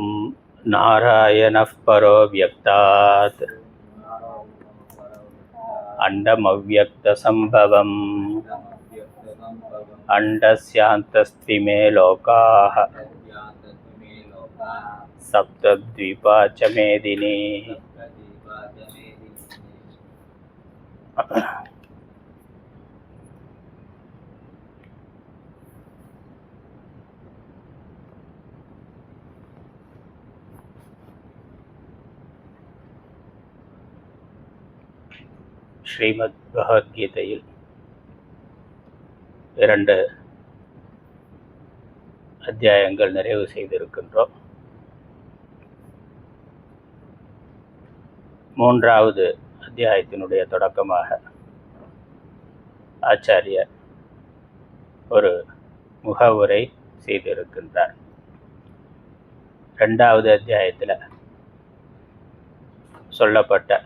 ஓம் நாராயணः பரோ வ்யக்தாத் அண்டமவ்யக்தசம்பவம் அண்டஸ்யாந்தஸ்திமே லோகாः சப்தத்வீபா ச மேதினி. ஸ்ரீமத் பகவத்கீதையில் 2 அத்தியாயங்கள் நிறைவு செய்திருக்கின்றோம். 3வது அத்தியாயத்தினுடைய தொடக்கமாக ஆச்சாரியர் ஒரு முகவுரை செய்திருக்கின்றார். 2வது அத்தியாயத்தில் சொல்லப்பட்ட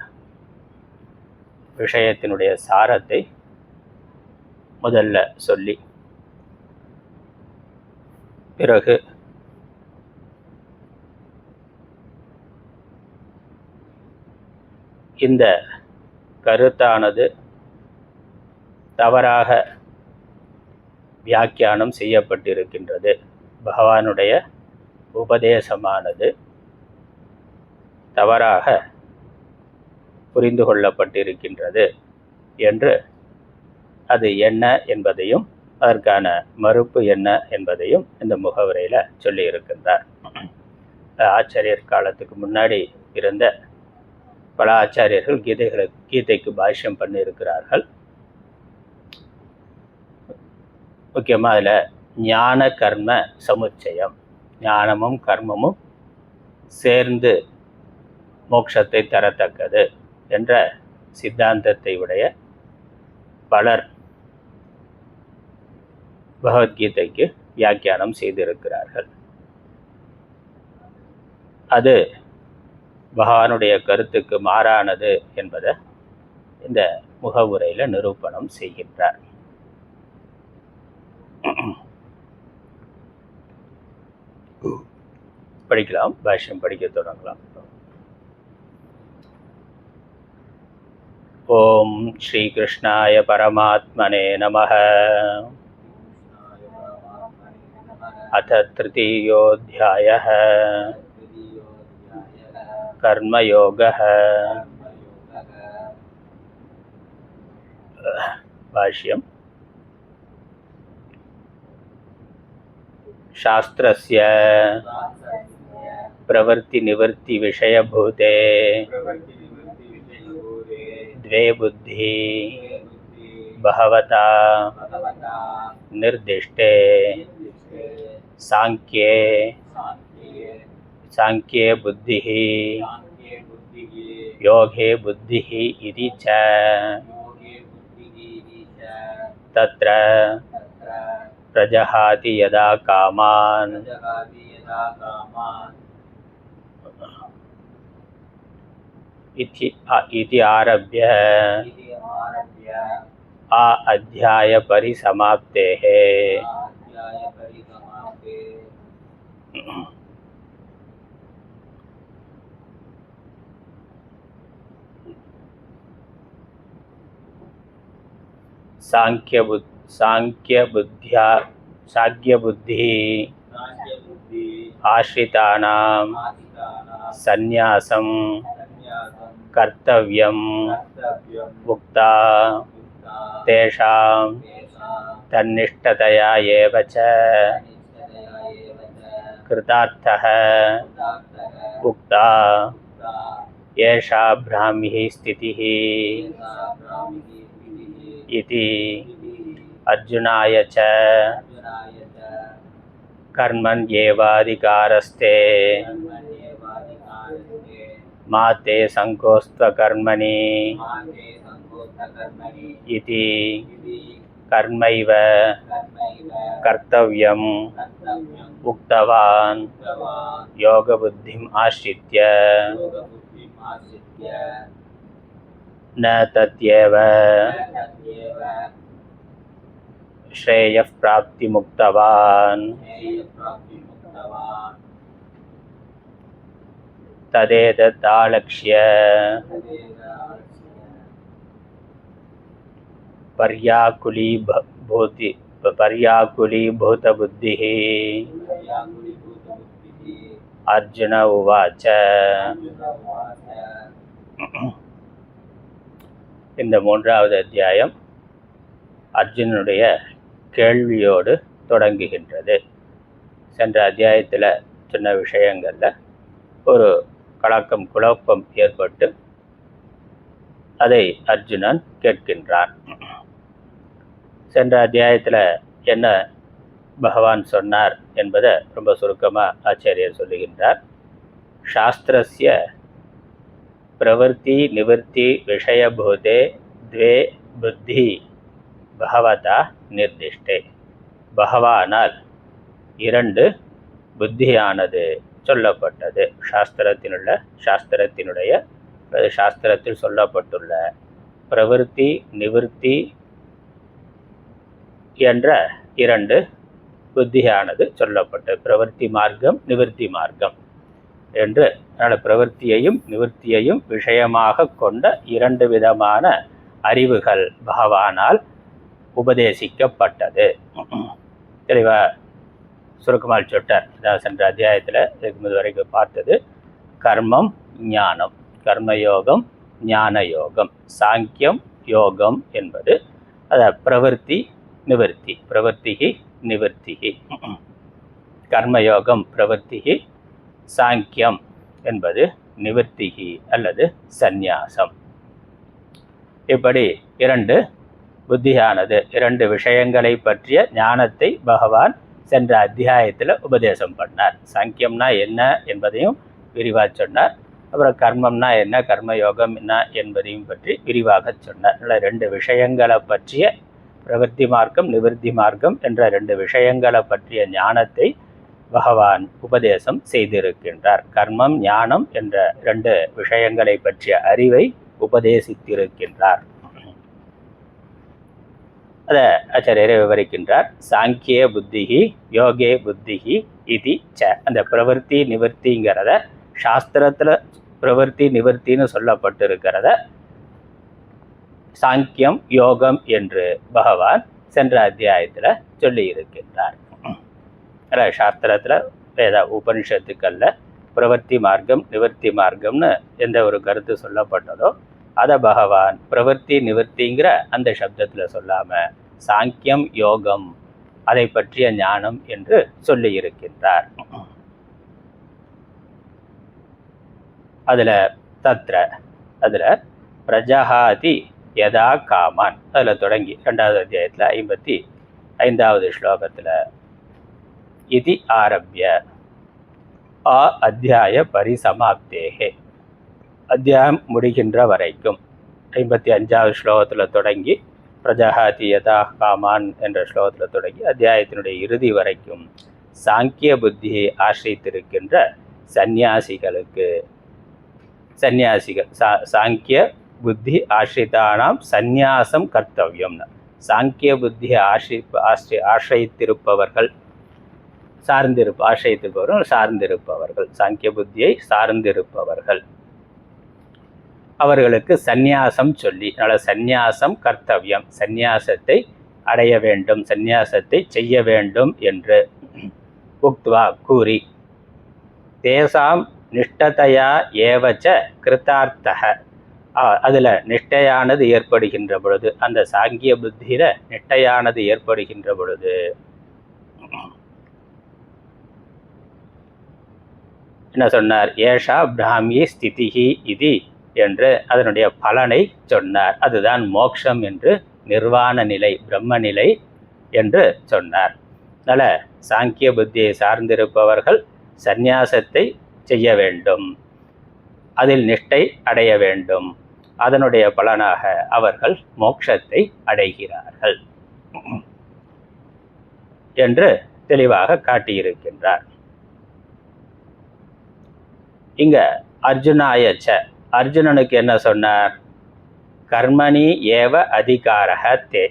விஷயத்தினுடைய சாரத்தை முதல்ல சொல்லி, பிறகு இந்த கருத்தானது தவறாக வியாக்கியானம் செய்யப்பட்டிருக்கின்றது, பகவானுடைய உபதேசமானது தவறாக புரிந்து கொள்ளப்பட்டிருக்கின்றது என்று, அது என்ன என்பதையும் அதற்கான மறுப்பு என்ன என்பதையும் இந்த முகவுரையில் சொல்லியிருக்கின்றார். ஆச்சாரியர் காலத்துக்கு முன்னாடி இருந்த பல ஆச்சாரியர்கள் கீதைக்கு பாஷ்யம் பண்ணியிருக்கிறார்கள். முக்கியமாக அதில் ஞான கர்ம சமுச்சயம், ஞானமும் கர்மமும் சேர்ந்து மோட்சத்தை தரத்தக்கது என்ற சித்தாந்தத்தை உடைய பலர் பகவத்கீதைக்கு வியாக்கியானம் செய்திருக்கிறார்கள். அது பகவானுடைய கருத்துக்கு மாறானது என்பதை இந்த முகவுரையில் நிரூபணம் செய்கின்றார். படிக்கலாம், பாஷ்யம் படிக்க தொடங்கலாம். ஓம் ஸ்ரீ கிருஷ்ணாய பரமாத்மனே நமः. அத த்ரிதீயோऽத்தியாயः கர்மயோகः. பாஷ்யம். சாஸ்திரஸ்ய பிரவர்த்தி நிவர்த்தி விஷயபூதே द्वे बुद्धि बहवता निर्दिष्टे सांख्ये बुद्धिः योगे बुद्धिः इति च तत्र प्रजहाति यदा कामान् इति आरभ्य अध्याय परिसमाप्तेः साङ्ख्यबुद्धि आश्रितानां सन्न्यासं कर्तव्यं उक्ता तेषां तन्निष्ठतया एव च कृतार्थः उक्ता एषा ब्राह्मी स्थितिः इति अर्जुनाय च कर्मण्येवाधिकारस्ते मा ते संकोस्त्वकर्मणि इति कर्मैव कर्तव्यम् उक्तवान् योगबुद्धिम् आश्रित्य न तत्येव श्रेयः प्राप्तिमुक्तवान्. ததேததாலக்ஷ்ய பர்யாகுலீபூத புத்திः அர்ஜுன உவாச்ச. இந்த 3வது அத்தியாயம் அர்ஜுனனுடைய கேள்வியோடு தொடங்குகின்றது. சென்ற அத்தியாயத்தில் சின்ன விஷயங்களில் ஒரு குழப்பம் ஏற்பட்டு அதை அர்ஜுனன் கேட்கின்றான். சென்ற அத்தியாயத்தில் என்ன பகவான் சொன்னார் என்பதை ரொம்ப சுருக்கமாக ஆச்சாரியர் சொல்லுகின்றார். சாஸ்திரஸ்ய பிரவர்த்தி நிவர்த்தி விஷயபூதே த்வே புத்தி பகவதா நிர்திஷ்டே. பகவானால் 2 புத்தியானது சொல்லப்பட்டது. சாஸ்திரத்தில் சொல்லப்பட்டுள்ள பிரவர்த்தி நிவர்த்தி என்ற 2 புத்தியானது சொல்லப்பட்டது. பிரவர்த்தி மார்க்கம் நிவர்த்தி மார்க்கம் என்று. அதனால் பிரவர்த்தியையும் நிவர்த்தியையும் விஷயமாக கொண்ட 2 விதமான அறிவுகள் பகவானால் உபதேசிக்கப்பட்டது. தெளிவாக சுருக்கமாக சொட்டார். சென்ற அத்தியாயத்தில் இதுக்கு வரைக்கும் பார்த்தது கர்மம் ஞானம், கர்மயோகம் ஞான யோகம், சாங்கியம் யோகம் என்பது அதை பிரவர்த்தி நிவர்த்தி. பிரவர்த்திகி நிவர்த்திகி. கர்மயோகம் பிரவர்த்திகி, சாங்கியம் என்பது நிவர்த்திகி அல்லது சந்நியாசம். இப்படி 2 புத்தியானது 2 விஷயங்களை பற்றிய ஞானத்தை பகவான் சென்ற அத்தியாயத்தில் உபதேசம் பண்ணார். சாங்கியம்னா என்ன என்பதையும் விரிவாக சொன்னார். அப்புறம் கர்மம்னா என்ன, கர்மயோகம் என்ன என்பதையும் பற்றி விரிவாக சொன்னார். 2 விஷயங்களை பற்றிய பிரவர்த்தி மார்க்கம் நிவர்த்தி மார்க்கம் என்ற 2 விஷயங்களை பற்றிய ஞானத்தை பகவான் உபதேசம் செய்திருக்கின்றார். கர்மம் ஞானம் என்ற 2 விஷயங்களை பற்றிய அறிவை உபதேசித்திருக்கின்றார். அதை ஆச்சாரியரை விவரிக்கின்றார். சாங்கிய புத்திகி யோகே புத்திகி இது ச. அந்த பிரவர்த்தி நிவர்த்திங்கிறத சாஸ்திரத்தில் பிரவர்த்தி நிவர்த்தின்னு சொல்லப்பட்டிருக்கிறத சாங்கியம் யோகம் என்று பகவான் சென்ற அத்தியாயத்தில் சொல்லி இருக்கின்றார். சாஸ்திரத்தில் வேத உபனிஷத்துக்களில் பிரவர்த்தி மார்க்கம் நிவர்த்தி மார்க்கம்னு எந்த ஒரு கருத்து சொல்லப்பட்டதோ அதை பகவான் பிரவர்த்தி நிவர்த்திங்கிற அந்த சப்தத்தில் சொல்லாமல் சாங்கியம் யோகம் அதை பற்றிய ஞானம் என்று சொல்லி இருக்கின்றார். அதில் பிரஜஹாதி யதா காமான் அதில் தொடங்கி 2வது அத்தியாயத்தில் 55வது ஸ்லோகத்தில் இது ஆரம்பிய அத்தியாய பரிசமாப்தேகே. அத்தியாயம் முடிகின்ற வரைக்கும் 55வது ஸ்லோகத்தில் தொடங்கி பிரஜஹாதி யதா காமான் என்ற ஸ்லோகத்தில் தொடங்கி அத்தியாயத்தினுடைய இறுதி வரைக்கும் சாங்கிய புத்தியை ஆசிரித்திருக்கின்ற சந்நியாசிகள் சாங்கிய புத்தி ஆசிரிதானாம் சந்நியாசம் கர்த்தவியம்னு. சாங்கிய புத்தியை ஆசிரித்திருப்பவர்கள் சார்ந்திருப்பவர்கள் சாங்கிய புத்தியை சார்ந்திருப்பவர்கள் அவர்களுக்கு சந்நியாசம் சொல்லி, சந்நியாசம் கர்த்தவியம், சந்நியாசத்தை அடைய வேண்டும், சந்நியாசத்தை செய்ய வேண்டும் என்று உக்த்வா கூறி, தேசாம் நிஷ்டதையா ஏவச்ச கிருத்தார்த்தக, அதில் நிஷ்டையானது ஏற்படுகின்ற பொழுது, அந்த சாங்கிய புத்தியில் நிஷ்டையானது ஏற்படுகின்ற பொழுது என்ன சொன்னார்? ஏஷா பிராமி ஸ்திதிஹி இது என்று அதனுடைய பலனை சொன்னார். அதுதான் மோக்ஷம் என்று, நிர்வாண நிலை, பிரம்ம நிலை என்று சொன்னார். அதனால் சாங்கிய புத்தியை சார்ந்திருப்பவர்கள் சந்நியாசத்தை செய்ய வேண்டும், அதில் நிஷ்டை அடைய வேண்டும், அதனுடைய பலனாக அவர்கள் மோட்சத்தை அடைகிறார்கள் என்று தெளிவாக காட்டியிருக்கின்றார். இங்க அர்ஜுனாயச்ச, அர்ஜுனனுக்கு என்ன சொன்னார்? கர்மணி ஏவ அதிகாரக தே,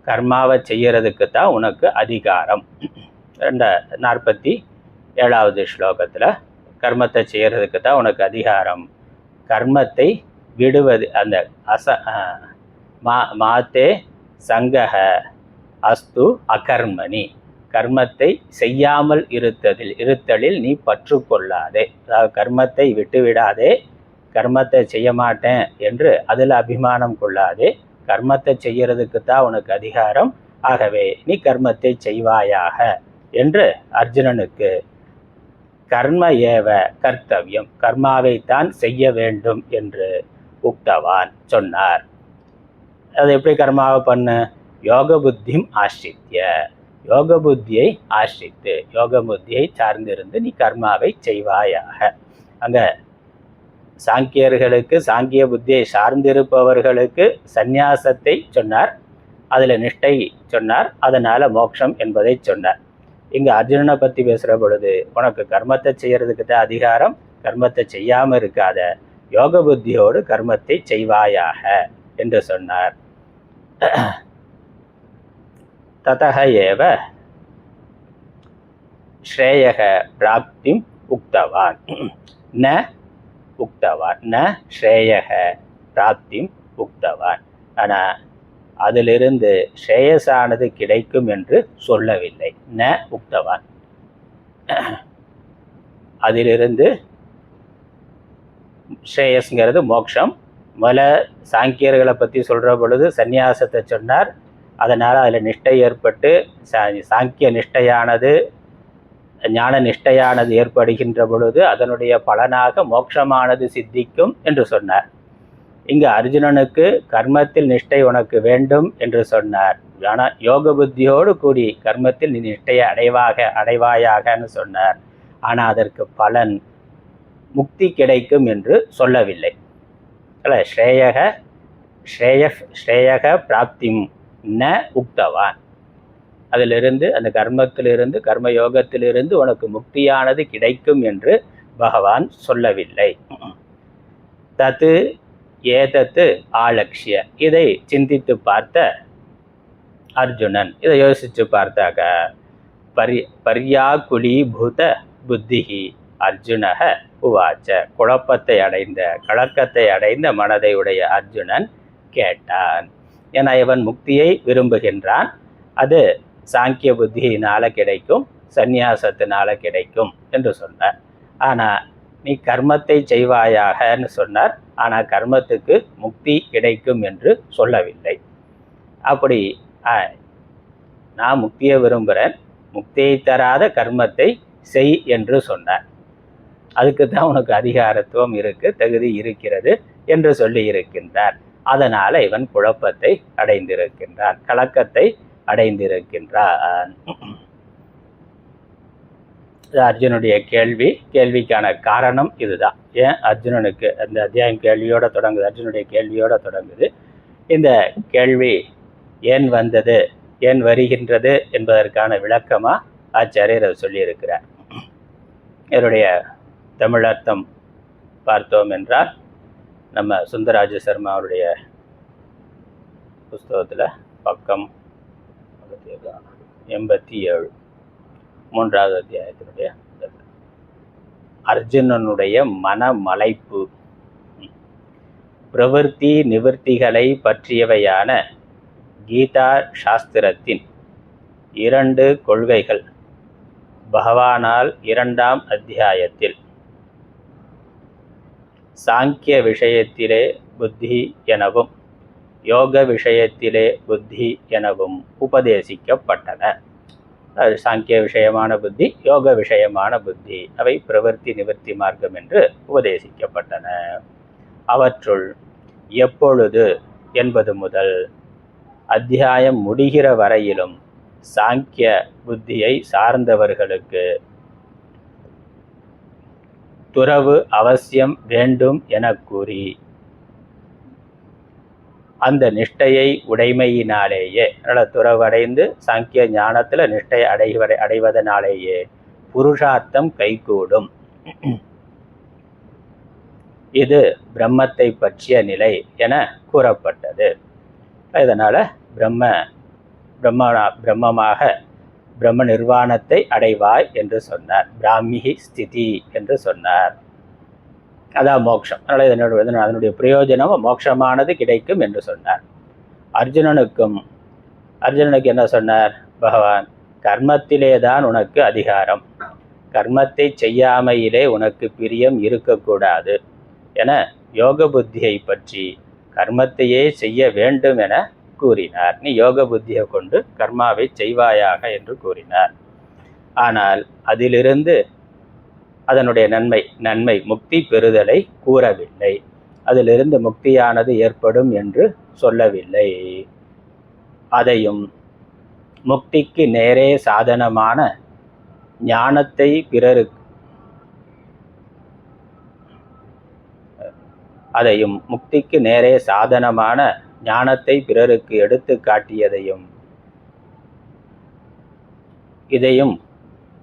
கர்மாவை செய்யறதுக்கு தான் உனக்கு அதிகாரம். 47வது ஸ்லோகத்தில் கர்மத்தை செய்கிறதுக்கு தான் உனக்கு அதிகாரம். கர்மத்தை விடுவது அந்த மாத்தே சங்கக அஸ்து அகர்மணி, கர்மத்தை செய்யாமல் இருத்தலில் நீ பற்று கொள்ளாதே. அதாவது கர்மத்தை விட்டுவிடாதே, கர்மத்தை செய்ய மாட்டேன் என்று அதில் அபிமானம் கொள்ளாதே. கர்மத்தை செய்யறதுக்கு தான் உனக்கு அதிகாரம், ஆகவே நீ கர்மத்தை செய்வாயாக என்று அர்ஜுனனுக்கு கர்ம ஏவ கர்த்தவியம், கர்மாவைத்தான் செய்ய வேண்டும் என்று உக்தவான் சொன்னார். அது எப்படி கர்மாவை பண்ணு? யோக புத்தியும் ஆசிரித்திய, யோக புத்தியை ஆசிரித்து, யோக புத்தியை சார்ந்திருந்து நீ கர்மாவை செய்வாயாக. அங்க சாங்கியர்களுக்கு, சாங்கிய புத்தியை சார்ந்திருப்பவர்களுக்கு சந்நியாசத்தை சொன்னார், அதில் நிஷ்டை சொன்னார், அதனால மோட்சம் என்பதை சொன்னார். இங்க அர்ஜுனனை பற்றி பேசுகிற பொழுது உனக்கு கர்மத்தை செய்யறதுக்கு தான் அதிகாரம், கர்மத்தை செய்யாமல் இருக்காத, யோக புத்தியோடு கர்மத்தை செய்வாயாக என்று சொன்னார். ததஹ ஏவ ஸ்ரேயக பிராப்திம் உக்தவான், ந உக்தவான், ந ஸ்ரேயக பிராப்திம் உக்தவான். ஆனால் அதிலிருந்து ஸ்ரேயஸானது கிடைக்கும் என்று சொல்லவில்லை. ந உக்தவான், அதிலிருந்து ஸ்ரேயஸ்ங்கிறது மோட்சம். சாங்கியர்களை பற்றி சொல்கிற பொழுது சந்நியாசத்தை சொன்னார், அதனால் அதில் நிஷ்டை ஏற்பட்டு சாங்கிய நிஷ்டையானது ஞான நிஷ்டையானது ஏற்படுகின்ற பொழுது அதனுடைய பலனாக மோட்சமானது சித்திக்கும் என்று சொன்னார். இங்கு அர்ஜுனனுக்கு கர்மத்தில் நிஷ்டை உனக்கு வேண்டும் என்று சொன்னார். ஆனால் யோக புத்தியோடு கூடி கர்மத்தில் நீ நிஷ்டையை அடைவாயாகன்னு சொன்னார். ஆனால் அதற்கு பலன் முக்தி கிடைக்கும் என்று சொல்லவில்லை. அல்ல, ஸ்ரேயக பிராப்திம் ந உக்தவான், அதிலிருந்து அந்த கர்மத்திலிருந்து கர்மயோகத்திலிருந்து உனக்கு முக்தியானது கிடைக்கும் என்று பகவான் சொல்லவில்லை. தத்து ஏதத்து ஆலக்ஷ்ய, இதை சிந்தித்து பார்த்த அர்ஜுனன், இதை யோசித்து பார்த்தாக்க பர்யாகுலீபூத புத்திஹி அர்ஜுனக உவாச்ச, குழப்பத்தை அடைந்த கலக்கத்தை அடைந்த மனதை உடைய அர்ஜுனன் கேட்டான். ஏன்னா இவன் முக்தியை விரும்புகின்றான், அது சாங்கிய புத்தியினால கிடைக்கும், சந்நியாசத்தினால கிடைக்கும் என்று சொன்னார். ஆனால் நீ கர்மத்தை செய்வாயாகன்னு சொன்னார், ஆனால் கர்மத்துக்கு முக்தி கிடைக்கும் என்று சொல்லவில்லை. அப்படி நான் முக்தியை விரும்புகிறேன், முக்தியை தராத கர்மத்தை செய் என்று சொன்னார். அதுக்கு தான் உனக்கு அதிகாரத்துவம் இருக்கு, தகுதி இருக்கிறது என்று சொல்லி இருக்கின்றார். அதனால இவன் குழப்பத்தை அடைந்திருக்கின்றான், கலக்கத்தை அடைந்திருக்கின்றான். அர்ஜுனுடைய கேள்விக்கான காரணம் இதுதான். ஏன் அர்ஜுனனுக்கு அந்த அத்தியாயம் கேள்வியோட தொடங்குது, அர்ஜுனுடைய கேள்வியோட தொடங்குது. இந்த கேள்வி ஏன் வந்தது, ஏன் வருகின்றது என்பதற்கான விளக்கமா ஆச்சாரியர் அதை சொல்லியிருக்கிறார். இதனுடைய தமிழர்த்தம் பார்த்தோம் என்றால் நம்ம சுந்தரராஜ சர்மா அவருடைய புஸ்தகத்தில் பக்கம் 87 3வது அத்தியாயத்தினுடைய அர்ஜுனனுடைய மனமலைப்பு பிரவர்த்தி நிவர்த்திகளை பற்றியவையான கீதா சாஸ்திரத்தின் 2 கொள்கைகள் பகவானால் 2ஆம் அத்தியாயத்தில் சாங்கிய விஷயத்திலே புத்தி எனவும் யோக விஷயத்திலே புத்தி எனவும் உபதேசிக்கப்பட்டன. சாங்கிய விஷயமான புத்தி, யோக விஷயமான புத்தி, அவை பிரவர்த்தி நிவர்த்தி மார்க்கம் என்று உபதேசிக்கப்பட்டன. அவற்றுள் எப்பொழுது என்பது முதல் அத்தியாயம் முடிகிற வரையிலும் சாங்கிய புத்தியை சார்ந்தவர்களுக்கு துறவு அவசியம் வேண்டும் என கூறி அந்த நிஷ்டையை உடைமையினாலேயே, துறவடைந்து சாங்கிய ஞானத்தில் நிஷ்டை அடைவதனாலேயே புருஷார்த்தம் கைகூடும். இது பிரம்மத்தை பற்றிய நிலை என கூறப்பட்டது. இதனால் பிரம்மமாக பிரம்ம நிர்வாணத்தை அடைவாய் என்று சொன்னார். பிராமிஹி ஸ்திதி என்று சொன்னார். அதான் மோட்சம். அதனால் அதனுடைய பிரயோஜனம் மோட்சமானது கிடைக்கும் என்று சொன்னார். அர்ஜுனனுக்கு என்ன சொன்னார் பகவான்? கர்மத்திலே தான் உனக்கு அதிகாரம், கர்மத்தை செய்யாமையிலே உனக்கு பிரியம் இருக்கக்கூடாது என யோக புத்தியை பற்றி கர்மத்தையே செய்ய வேண்டும் என கூறினார். நீ யோக புத்தியை கொண்டு கர்மாவை செய்வாயாக என்று கூறினார். ஆனால் அதிலிருந்து அதனுடைய நன்மை முக்தி பெறுதலை கூறவில்லை. அதிலிருந்து முக்தியானது ஏற்படும் என்று சொல்லவில்லை. அதையும் முக்திக்கு நேரே சாதனமான ஞானத்தை பிறருக்கு முக்திக்கு நேரே சாதனமான ஞானத்தை பிறருக்கு எடுத்து காட்டியதையும் இதையும்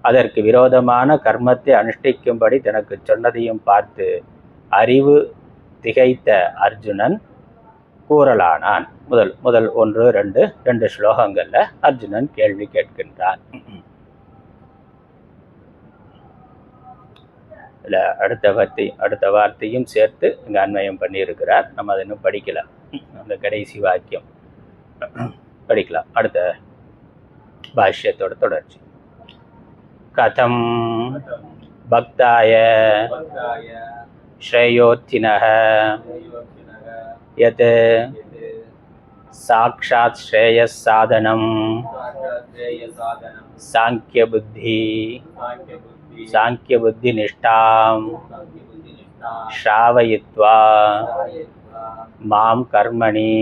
அதற்கு விரோதமான கர்மத்தை அனுஷ்டிக்கும்படி தனக்கு சொன்னதையும் பார்த்து அறிவு திகைத்த அர்ஜுனன் கூறலானான். முதல் 1-2 ஸ்லோகங்கள்ல அர்ஜுனன் கேள்வி கேட்கின்றான். இல்லை, அடுத்த வார்த்தையும் சேர்த்து இங்கே அன்வயம் பண்ணியிருக்கிறார். நம்ம அதை இன்னும் படிக்கலாம். அந்த கடைசி வாக்கியம் படிக்கலாம். அடுத்த பாஷ்யத்தோட தொடர்ச்சி. கதம் பக்தாய ஸ்ரேயோர்த்தினஹ யத் சாக்ஷாத் ஸ்ரேயஸ் சாதனம் சாங்கிய புத்தி நிஷ்டாம் ஸ்ராவயித்வா மாம் கர்மணி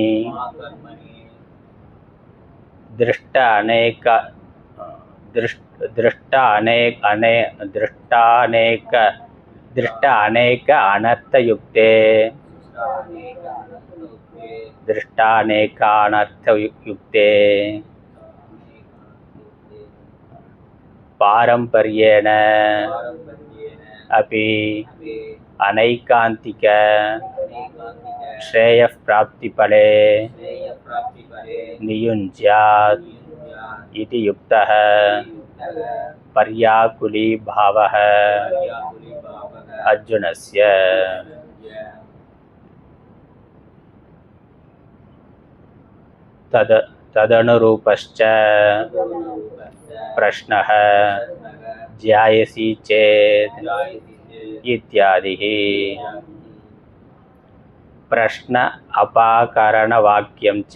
திருஷ்ட அநேக அனர்த்தயுக்தே பாரம்பர்யேண அபி அனைகாந்திக ஸ்ரேய பிராப்தி பலே நியுஞ்சாத் இதி யுக்தः பர்யாகுலி பாவः அர்ஜுனஸ்ய. ததனுரூபஸ்ச பிரஷ்னः ஜாயசி சேத் இத்யாதிः பிரஷ்ன அபாகரண வாக்கியம் ச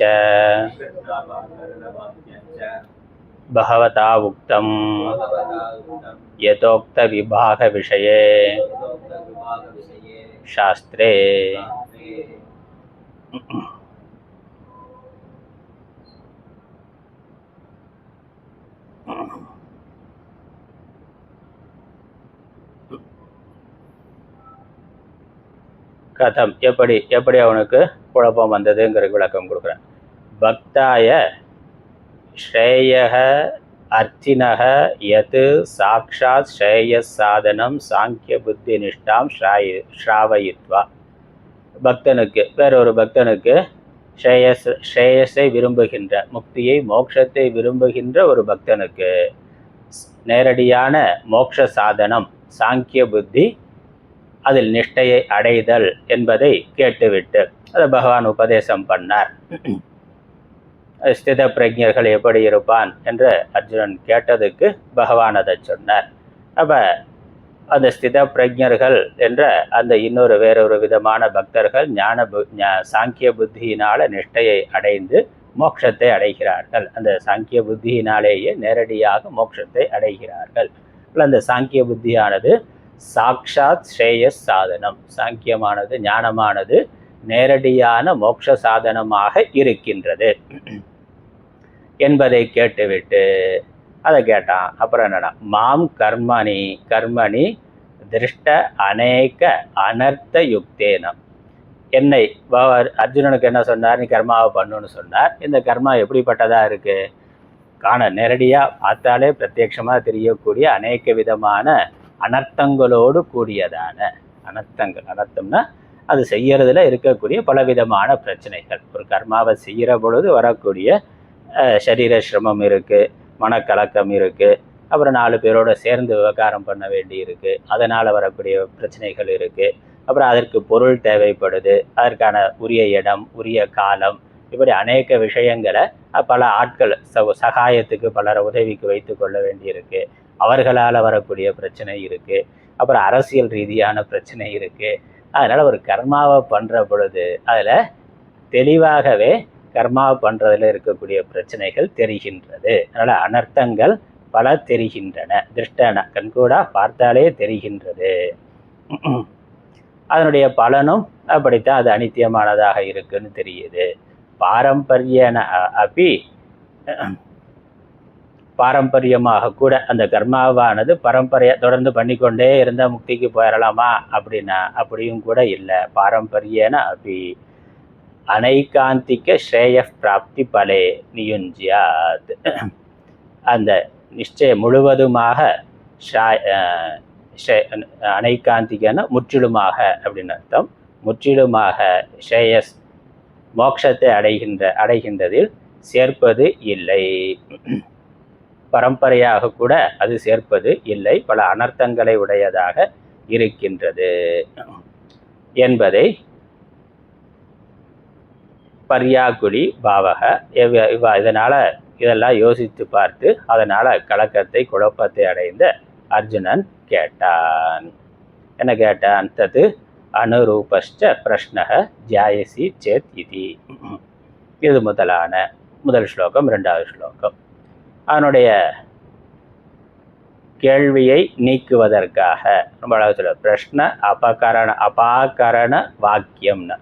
பகவதா உக்தம் யதோக்த விபாக விஷயே சாஸ்திரே. கதம் எப்படி அவனுக்கு குழப்பம் வந்ததுங்கிற விளக்கம் கொடுக்குறேன். பக்தாய ஸ்ரேயः அர்த்தினः யத் சாக்ஷாத் ஸ்ரேயஸ் சாதனம் சாங்கிய புத்தி நிஷ்டாம் ஸ்ராவயித்வா. பக்தனுக்கு, வேறொரு பக்தனுக்கு ஸ்ரேயஸை விரும்புகின்ற, முக்தியை மோட்சத்தை விரும்புகின்ற ஒரு பக்தனுக்கு நேரடியான மோட்ச சாதனம் சாங்கிய புத்தி, அதில் நிஷ்டையை அடைதல் என்பதை கேட்டுவிட்டு அதை பகவான் உபதேசம் பண்ணார். ஸ்தித பிரஜர்கள் எப்படி இருப்பான் என்று அர்ஜுனன் கேட்டதுக்கு பகவான் அதை சொன்னார். அப்போ அந்த ஸ்தித பிரஜர்கள் என்ற அந்த வேறொரு விதமான பக்தர்கள் சாங்கிய புத்தியினால் நிஷ்டையை அடைந்து மோட்சத்தை அடைகிறார்கள். அந்த சாங்கிய புத்தியினாலேயே நேரடியாக மோட்சத்தை அடைகிறார்கள். அந்த சாங்கிய புத்தியானது சாக்ஷாத் ஸ்ரேயஸ் சாதனம், சாங்கியமானது ஞானமானது நேரடியான மோட்ச சாதனமாக இருக்கின்றது என்பதை கேட்டுவிட்டு அதை கேட்டான். அப்புறம் என்னன்னா, மாம் கர்மணி திருஷ்ட அநேக அனர்த்த யுக்தேனம். என்னை அர்ஜுனனுக்கு என்ன சொன்னார்? நீ கர்மாவை பண்ணுன்னு சொன்னார். இந்த கர்மா எப்படிப்பட்டதாக இருக்குது? நேரடியாக பார்த்தாலே பிரத்யட்சமாக தெரியக்கூடிய அநேக விதமான அனர்த்தங்களோடு கூடியதான அனர்த்தம்னா அது செய்யறதுல இருக்கக்கூடிய பலவிதமான பிரச்சனைகள். ஒரு கர்மாவை செய்கிற பொழுது வரக்கூடிய சரீர சிரமம் இருக்குது, மனக்கலக்கம் இருக்குது. அப்புறம் 4 பேரோட சேர்ந்து விவகாரம் பண்ண வேண்டி இருக்குது, அதனால் வரக்கூடிய பிரச்சனைகள் இருக்குது. அப்புறம் அதற்கு பொருள் தேவைப்படுது, அதற்கான உரிய இடம், உரிய காலம், இப்படி அநேக விஷயங்களை பல ஆட்கள் சகாயத்துக்கு பலரை உதவிக்கு வைத்து கொள்ள வேண்டியிருக்கு. அவர்களால் வரக்கூடிய பிரச்சனை இருக்குது. அப்புறம் அரசியல் ரீதியான பிரச்சனை இருக்குது. அதனால் ஒரு கர்மாவை பண்ணுற பொழுது அதில் தெளிவாகவே கர்மாவை பண்ணுறதுல இருக்கக்கூடிய பிரச்சனைகள் தெரிகின்றது. அதனால் அனர்த்தங்கள் பல தெரிகின்றன. திருஷ்டன கண்கூடா பார்த்தாலே தெரிகின்றது. அதனுடைய பலனும் அப்படித்தான் அது அனித்தியமானதாக இருக்குன்னு தெரியுது. பாரம்பரியன அப்படி பாரம்பரியமாக கூட அந்த கர்மாவானது பரம்பரையை தொடர்ந்து பண்ணிக்கொண்டே இருந்தால் முக்திக்கு போயிடலாமா அப்படின்னா அப்படியும் கூட இல்லை. பாரம்பரியன அப்படி அனைகாந்திக ஸ்ரேய பிராப்தி பலே நியுஞ்சியாத். அந்த நிச்சயம் முழுவதுமாக அனைகாந்திகன முற்றிலுமாக அப்படின்னு அர்த்தம். முற்றிலுமாக ஸ்ரேயஸ் மோட்சத்தை அடைகின்றதில் சேர்ப்பது இல்லை. பரம்பரையாக கூட அது சேர்ப்பது இல்லை, பல அனர்த்தங்களை உடையதாக இருக்கின்றது என்பதை பர்யாகுலி பாவக இதெல்லாம் யோசித்து பார்த்து அதனால் கலக்கத்தை குழப்பத்தை அடைந்த அர்ஜுனன் கேட்டான். என்ன கேட்டான்? தது அனுரூபஷ்ட பிரஷ்னக ஜாயசி சேத் இதி. இது முதல் ஸ்லோகம். 2வது ஸ்லோகம் அவனுடைய கேள்வியை நீக்குவதற்காக ரொம்ப அழகாக சொல்ல பிரஷ்ன அபாகரண வாக்கியம்னு.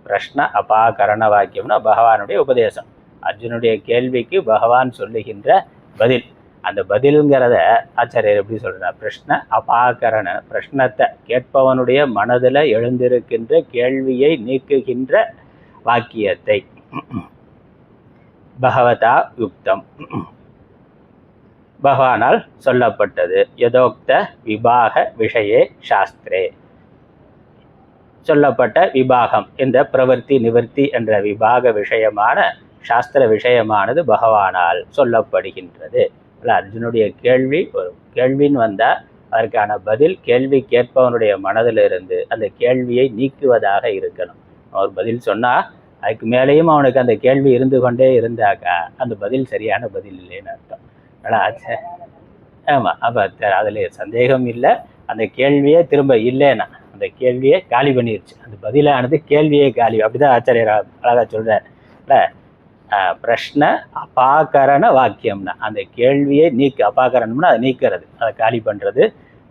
பிரஷ்ன அபாகரண வாக்கியம்னா பகவானுடைய உபதேசம். அர்ஜுனுடைய கேள்விக்கு பகவான் சொல்லுகின்ற பதில். அந்த பதிலுங்கிறத ஆச்சாரியர் எப்படி சொல்கிறார்? பிரஷ்ன அபாகரண, பிரஷ்னத்தை கேட்பவனுடைய மனதில் எழுந்திருக்கின்ற கேள்வியை நீக்குகின்ற வாக்கியத்தை பகவதா யுக்தம், பகவானால் சொல்லப்பட்டது. யதோக்த விபாக விஷயே சாஸ்திரே, சொல்லப்பட்ட விபாகம் இந்த பிரவர்த்தி நிவர்த்தி என்ற விபாக விஷயமான சாஸ்திர விஷயமானது பகவானால் சொல்லப்படுகின்றது. அர்ஜுனுடைய கேள்வி ஒரு கேள்வின்னு வந்தால் அதற்கான பதில் கேள்வி கேட்பவனுடைய மனதிலிருந்து அந்த கேள்வியை நீக்குவதாக இருக்கணும். அவர் பதில் சொன்னால் அதுக்கு மேலேயும் அவனுக்கு அந்த கேள்வி இருந்து கொண்டே இருந்தாக்கா அந்த பதில் சரியான பதில் இல்லைன்னு அர்த்தம். ஆமாம், அப்போ அதில் சந்தேகம் இல்லை. அந்த கேள்வியே திரும்ப இல்லைன்னா அந்த கேள்வியை காலி பண்ணிடுச்சு. அந்த பதிலானது கேள்வியே காலி. அப்படிதான் ஆச்சாரியர் அழகாக சொல்கிறார். பிரஷ்ன அபாகரண வாக்கியம்னா அந்த கேள்வியை அபாகரணம்னா அதை நீக்கிறது, அதை காலி பண்ணுறது,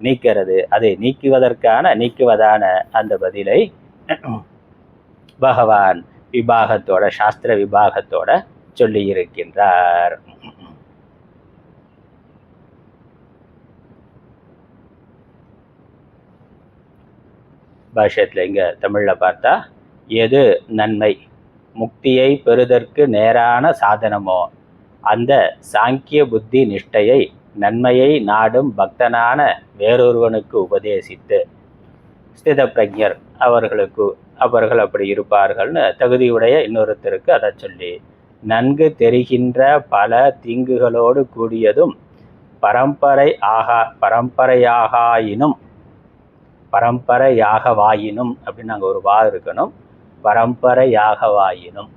நீக்கிறது. அதை நீக்குவதான அந்த பதிலை பகவான் விபாகத்தோட, சாஸ்திர விபாகத்தோட சொல்லி இருக்கின்றார். பாஷ்யத்தில் இங்கே தமிழில் பார்த்தா, எது நன்மை முக்தியை பெறுதற்கு நேரான சாதனமோ அந்த சாங்கிய புத்தி நிஷ்டையை நன்மையை நாடும் பக்தனான வேறொருவனுக்கு உபதேசித்து ஸ்தித பிரஜர் அவர்கள் அப்படி இருப்பார்கள்னு தகுதியுடைய இன்னொருத்தருக்கு அதை சொல்லி நன்கு தெரிகின்ற பல தீங்குகளோடு கூடியதும் பரம்பரையாகவாயினும் அப்படின்னு நாங்கள் ஒரு வா இருக்கணும். பரம்பரையாகவாயினும்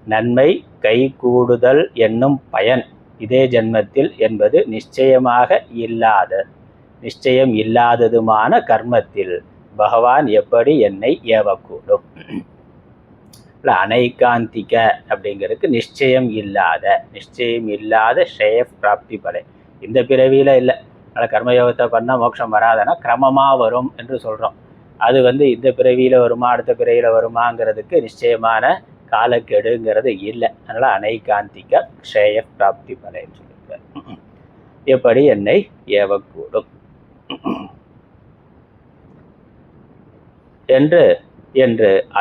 நன்மை கை கூடுதல் என்னும் பயன் இதே ஜென்மத்தில் என்பது நிச்சயம் இல்லாததுமான கர்மத்தில் பகவான் எப்படி என்னை ஏவக்கூடும்? அனைகாந்திக அப்படிங்கிறதுக்கு நிச்சயம் இல்லாத ஸ்ரேய பிராப்தி பலை இந்த பிறவியில் இல்லை. அதனால் கர்மயோகத்தை பண்ணால் மோட்சம் வராதுன்னா கிரமமாக வரும் என்று சொல்கிறோம். அது இந்த பிறவியில் வருமா அடுத்த பிறவியில் வருமாங்கிறதுக்கு நிச்சயமான காலக்கெடுங்கிறது இல்லை. அதனால் அனைகாந்திக ஸ்ரேய பிராப்தி பலைன்னு சொல்லியிருக்கார். எப்படி என்னை ஏவக்கூடும் என்று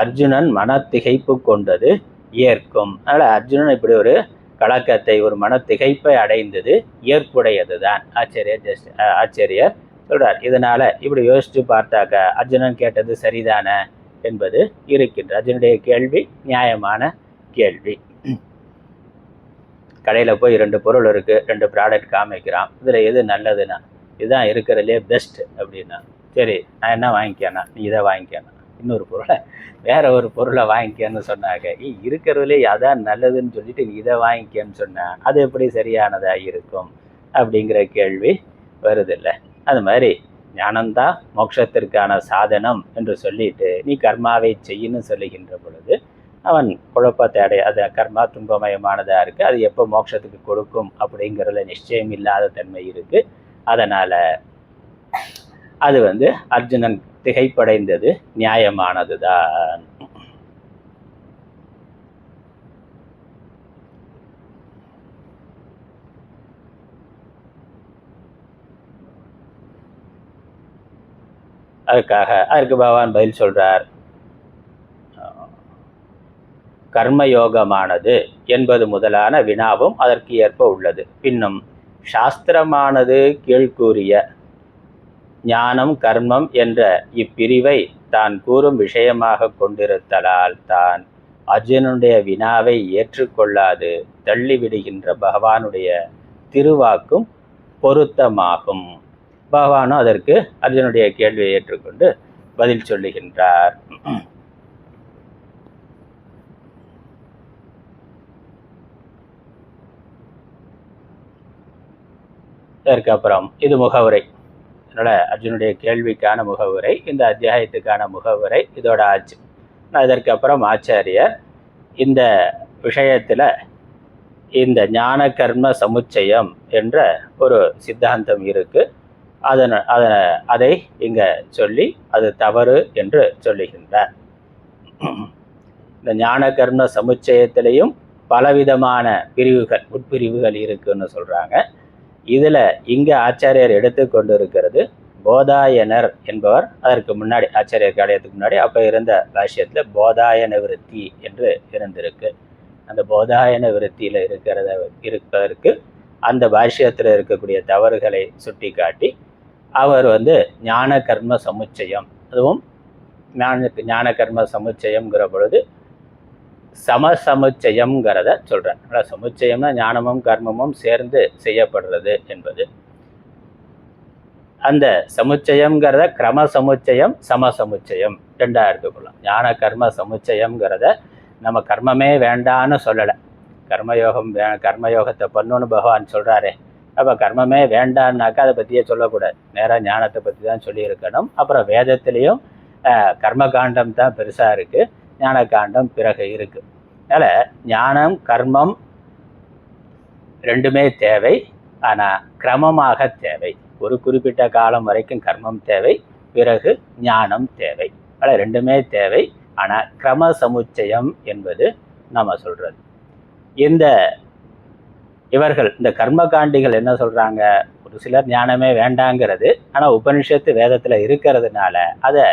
அர்ஜுனன் மனத்திகைப்பு கொண்டது ஏற்கும். அதனால் அர்ஜுனன் இப்படி ஒரு கலக்கத்தை, ஒரு மனத்திகைப்பை அடைந்தது ஏற்புடையது தான். ஆச்சரியர் சொல்றார். இதனால இப்படி யோசிச்சு பார்த்தாக்க அர்ஜுனன் கேட்டது சரிதானே என்பது இருக்கின்ற. அர்ஜுனுடைய கேள்வி நியாயமான கேள்வி. கடையில் போய் 2 பொருள் இருக்குது, 2 ப்ராடக்ட் காமிக்கிறான், இதில் எது நல்லதுன்னா இதுதான் இருக்கிறதுலே பெஸ்ட் அப்படின்னா, சரி நான் என்ன வாங்கிக்கேன்னா நீ இதை வாங்கிக்கேன்னா, இன்னொரு பொருளை வேற ஒரு பொருளை வாங்கிக்கன்னு சொன்னாங்க, இருக்கிறதுலே அதான் நல்லதுன்னு சொல்லிட்டு நீ இதை வாங்கிக்கன்னு சொன்னா அது எப்படி சரியானதாக இருக்கும் அப்படிங்கிற கேள்வி வருதில்லை. அது மாதிரி ஞானம்தான் மோட்சத்திற்கான சாதனம் என்று சொல்லிட்டு நீ கர்மாவை செய்யன்னு சொல்லுகின்ற பொழுது அவன் குழப்பத்தை அது கர்மா துன்பமயமானதாக இருக்குது, அது எப்போ மோட்சத்துக்கு கொடுக்கும் அப்படிங்கிறதுல நிச்சயம் இல்லாத தன்மை இருக்குது. அதனால் அது அர்ஜுனன் திகைப்படைந்தது நியாயமானது தான். அதற்கு பகவான் பதில் சொல்றார், கர்மயோகமானது என்பது முதலான வினாவும் அதற்கு ஏற்ப உள்ளது. பின்னும் சாஸ்திரமானது கீழ்கூறிய ஞானம் கர்மம் என்ற இப்பிரிவை தான் கூறும் விஷயமாக கொண்டிருத்தலால் தான் அர்ஜுனனுடைய வினாவை ஏற்றுக்கொள்ளாது தள்ளிவிடுகின்ற பகவானுடைய திருவாக்கும் பொருத்தமாகும். பகவானும் அதற்கு அர்ஜுனுடைய கேள்வியை ஏற்றுக்கொண்டு பதில் சொல்லுகின்றார். இதற்கப்புறம் இது முகவுரை, அதனால் அர்ஜுனுடைய கேள்விக்கான முகவுரை, இந்த அத்தியாயத்துக்கான முகவுரை இதோட ஆச்சு. இதற்கப்புறம் ஆச்சாரியர் இந்த விஷயத்தில் இந்த ஞான கர்ம சமுச்சயம் என்ற ஒரு சித்தாந்தம் இருக்குது, அதை இங்கே சொல்லி அது தவறு என்று சொல்லுகின்றார். இந்த ஞான கர்ம சமுச்சயத்திலையும் பலவிதமான பிரிவுகள் உட்பிரிவுகள் இருக்குன்னு சொல்கிறாங்க. இதில் இங்கே ஆச்சாரியர் எடுத்துக்கொண்டு இருக்கிறது போதாயனர் என்பவர். அதற்கு முன்னாடி ஆச்சாரியர் காலத்துக்கு முன்னாடி அப்போ இருந்த பாஷ்யத்தில் போதாயன விருத்தி என்று இருந்திருக்கு. அந்த போதாயன விருத்தியில் இருப்பதற்கு அந்த பாஷ்யத்தில் இருக்கக்கூடிய தவறுகளை சுட்டி காட்டி அவர் ஞான கர்ம சமுச்சயம், அதுவும் ஞான கர்ம சமுச்சயம்ங்கிற பொழுது சமசமுச்சயம்ங்கிறத சொல்கிறேன். சமுச்சயம்னா ஞானமும் கர்மமும் சேர்ந்து செய்யப்படுறது என்பது. அந்த சமுச்சயம்ங்கிறத கிரம சமுச்சயம் சமசமுச்சயம் ரெண்டாக எடுத்துக்கொள்ளலாம். ஞான கர்ம சமுச்சயம்ங்கிறத நம்ம கர்மமே வேண்டான்னு சொல்லலை, கர்மயோகத்தை பண்ணணும்னு பகவான் சொல்கிறாரே, அப்போ கர்மமே வேண்டான்னாக்கா அதை பற்றியே சொல்லக்கூடாது, நேராக ஞானத்தை பற்றி தான் சொல்லியிருக்கணும். அப்புறம் வேதத்துலேயும் கர்மகாண்டம் தான் பெருசாக இருக்குது, ஞான காண்டம் பிறகு இருக்கு. அதனால் ஞானம் கர்மம் ரெண்டுமே தேவை, ஆனால் கிரமமாக தேவை. ஒரு குறிப்பிட்ட காலம் வரைக்கும் கர்மம் தேவை, பிறகு ஞானம் தேவை. அதனால் ரெண்டுமே தேவை, ஆனால் கிரம சமுச்சயம் என்பது நம்ம சொல்கிறது. இவர்கள் இந்த கர்மகாண்டிகள் என்ன சொல்கிறாங்க, ஒரு சிலர் ஞானமே வேண்டாங்கிறது, ஆனால் உபனிஷத்து வேதத்தில் இருக்கிறதுனால அதை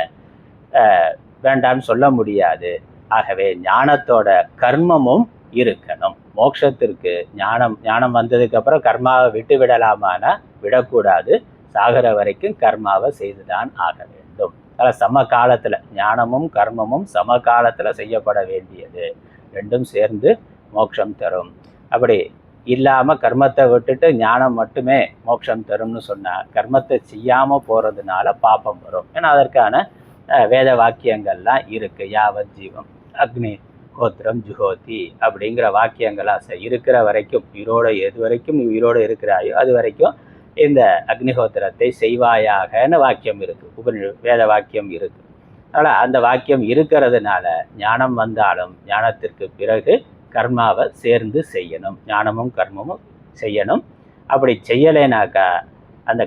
வேண்டான்னு சொல்ல முடியாது. ஆகவே ஞானத்தோட கர்மமும் இருக்கணும். மோட்சத்திற்கு ஞானம் வந்ததுக்கு அப்புறம் கர்மாவை விட்டு விடலாமானா விடக்கூடாது, சாகர வரைக்கும் கர்மாவை செய்துதான் ஆக வேண்டும். அதில் சம காலத்தில் ஞானமும் கர்மமும் சம காலத்தில் செய்யப்பட வேண்டியது, ரெண்டும் சேர்ந்து மோட்சம் தரும். அப்படி இல்லாமல் கர்மத்தை விட்டுட்டு ஞானம் மட்டுமே மோட்சம் தரும்னு சொன்னால் கர்மத்தை செய்யாமல் போகிறதுனால பாப்பம் வரும். ஏன்னா அதற்கான வேத வாக்கியங்கள்லாம் இருக்குது. யாவத் ஜீவம் அக்னி கோத்திரம் ஜுஹோதி அப்படிங்கிற வாக்கியங்களாக இருக்கிற வரைக்கும், எது வரைக்கும் நீ உயிரோடு இருக்கிறாயோ அது வரைக்கும் இந்த அக்னிஹோத்திரத்தை செய்வாயாகன்னு வாக்கியம் இருக்குது, வேத வாக்கியம் இருக்குது. அதனால் அந்த வாக்கியம் இருக்கிறதுனால ஞானம் வந்தாலும் ஞானத்திற்கு பிறகு கர்மாவை சேர்ந்து செய்யணும், ஞானமும் கர்மமும் செய்யணும். அப்படி செய்யலைனாக்கா அந்த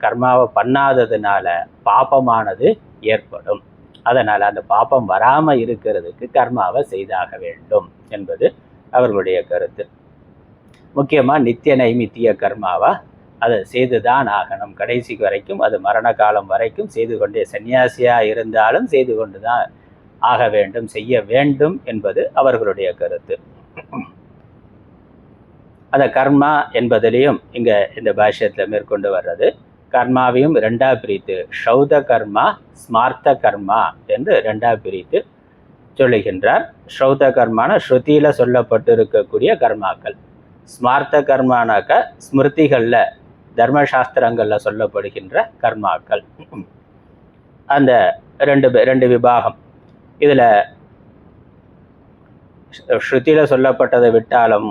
கர்மாவை பண்ணாததுனால பாபமானது ஏற்படும். அதனால் அந்த பாபம் வராமல் இருக்கிறதுக்கு கர்மாவை செய்தாக வேண்டும் என்பது அவர்களுடைய கருத்து. முக்கியமாக நித்திய நைமித்திய கர்மாவா அதை செய்துதான் ஆகணும், கடைசி வரைக்கும், அது மரண காலம் வரைக்கும் செய்து கொண்டே, சன்னியாசியாக இருந்தாலும் செய்து கொண்டு தான் ஆக வேண்டும், செய்ய வேண்டும் என்பது அவர்களுடைய கருத்து. அந்த கர்மா என்பதிலையும் இங்கே இந்த பாஷ்யத்தில் மேற்கொண்டு வர்றது, கர்மாவையும் ரெண்டாக பிரித்து ஷௌத கர்மா ஸ்மார்த்த கர்மா என்று ரெண்டாக பிரித்து சொல்லுகின்றார். ஸ்ரௌத கர்மான ஸ்ருதியில சொல்லப்பட்டிருக்கக்கூடிய கர்மாக்கள். ஸ்மார்த்த கர்மானாக்க ஸ்மிருதிகளில் தர்மசாஸ்திரங்களில் சொல்லப்படுகின்ற கர்மாக்கள். அந்த ரெண்டு விபாகம். இதில் ஸ்ருதியில் சொல்லப்பட்டதை விட்டாலும்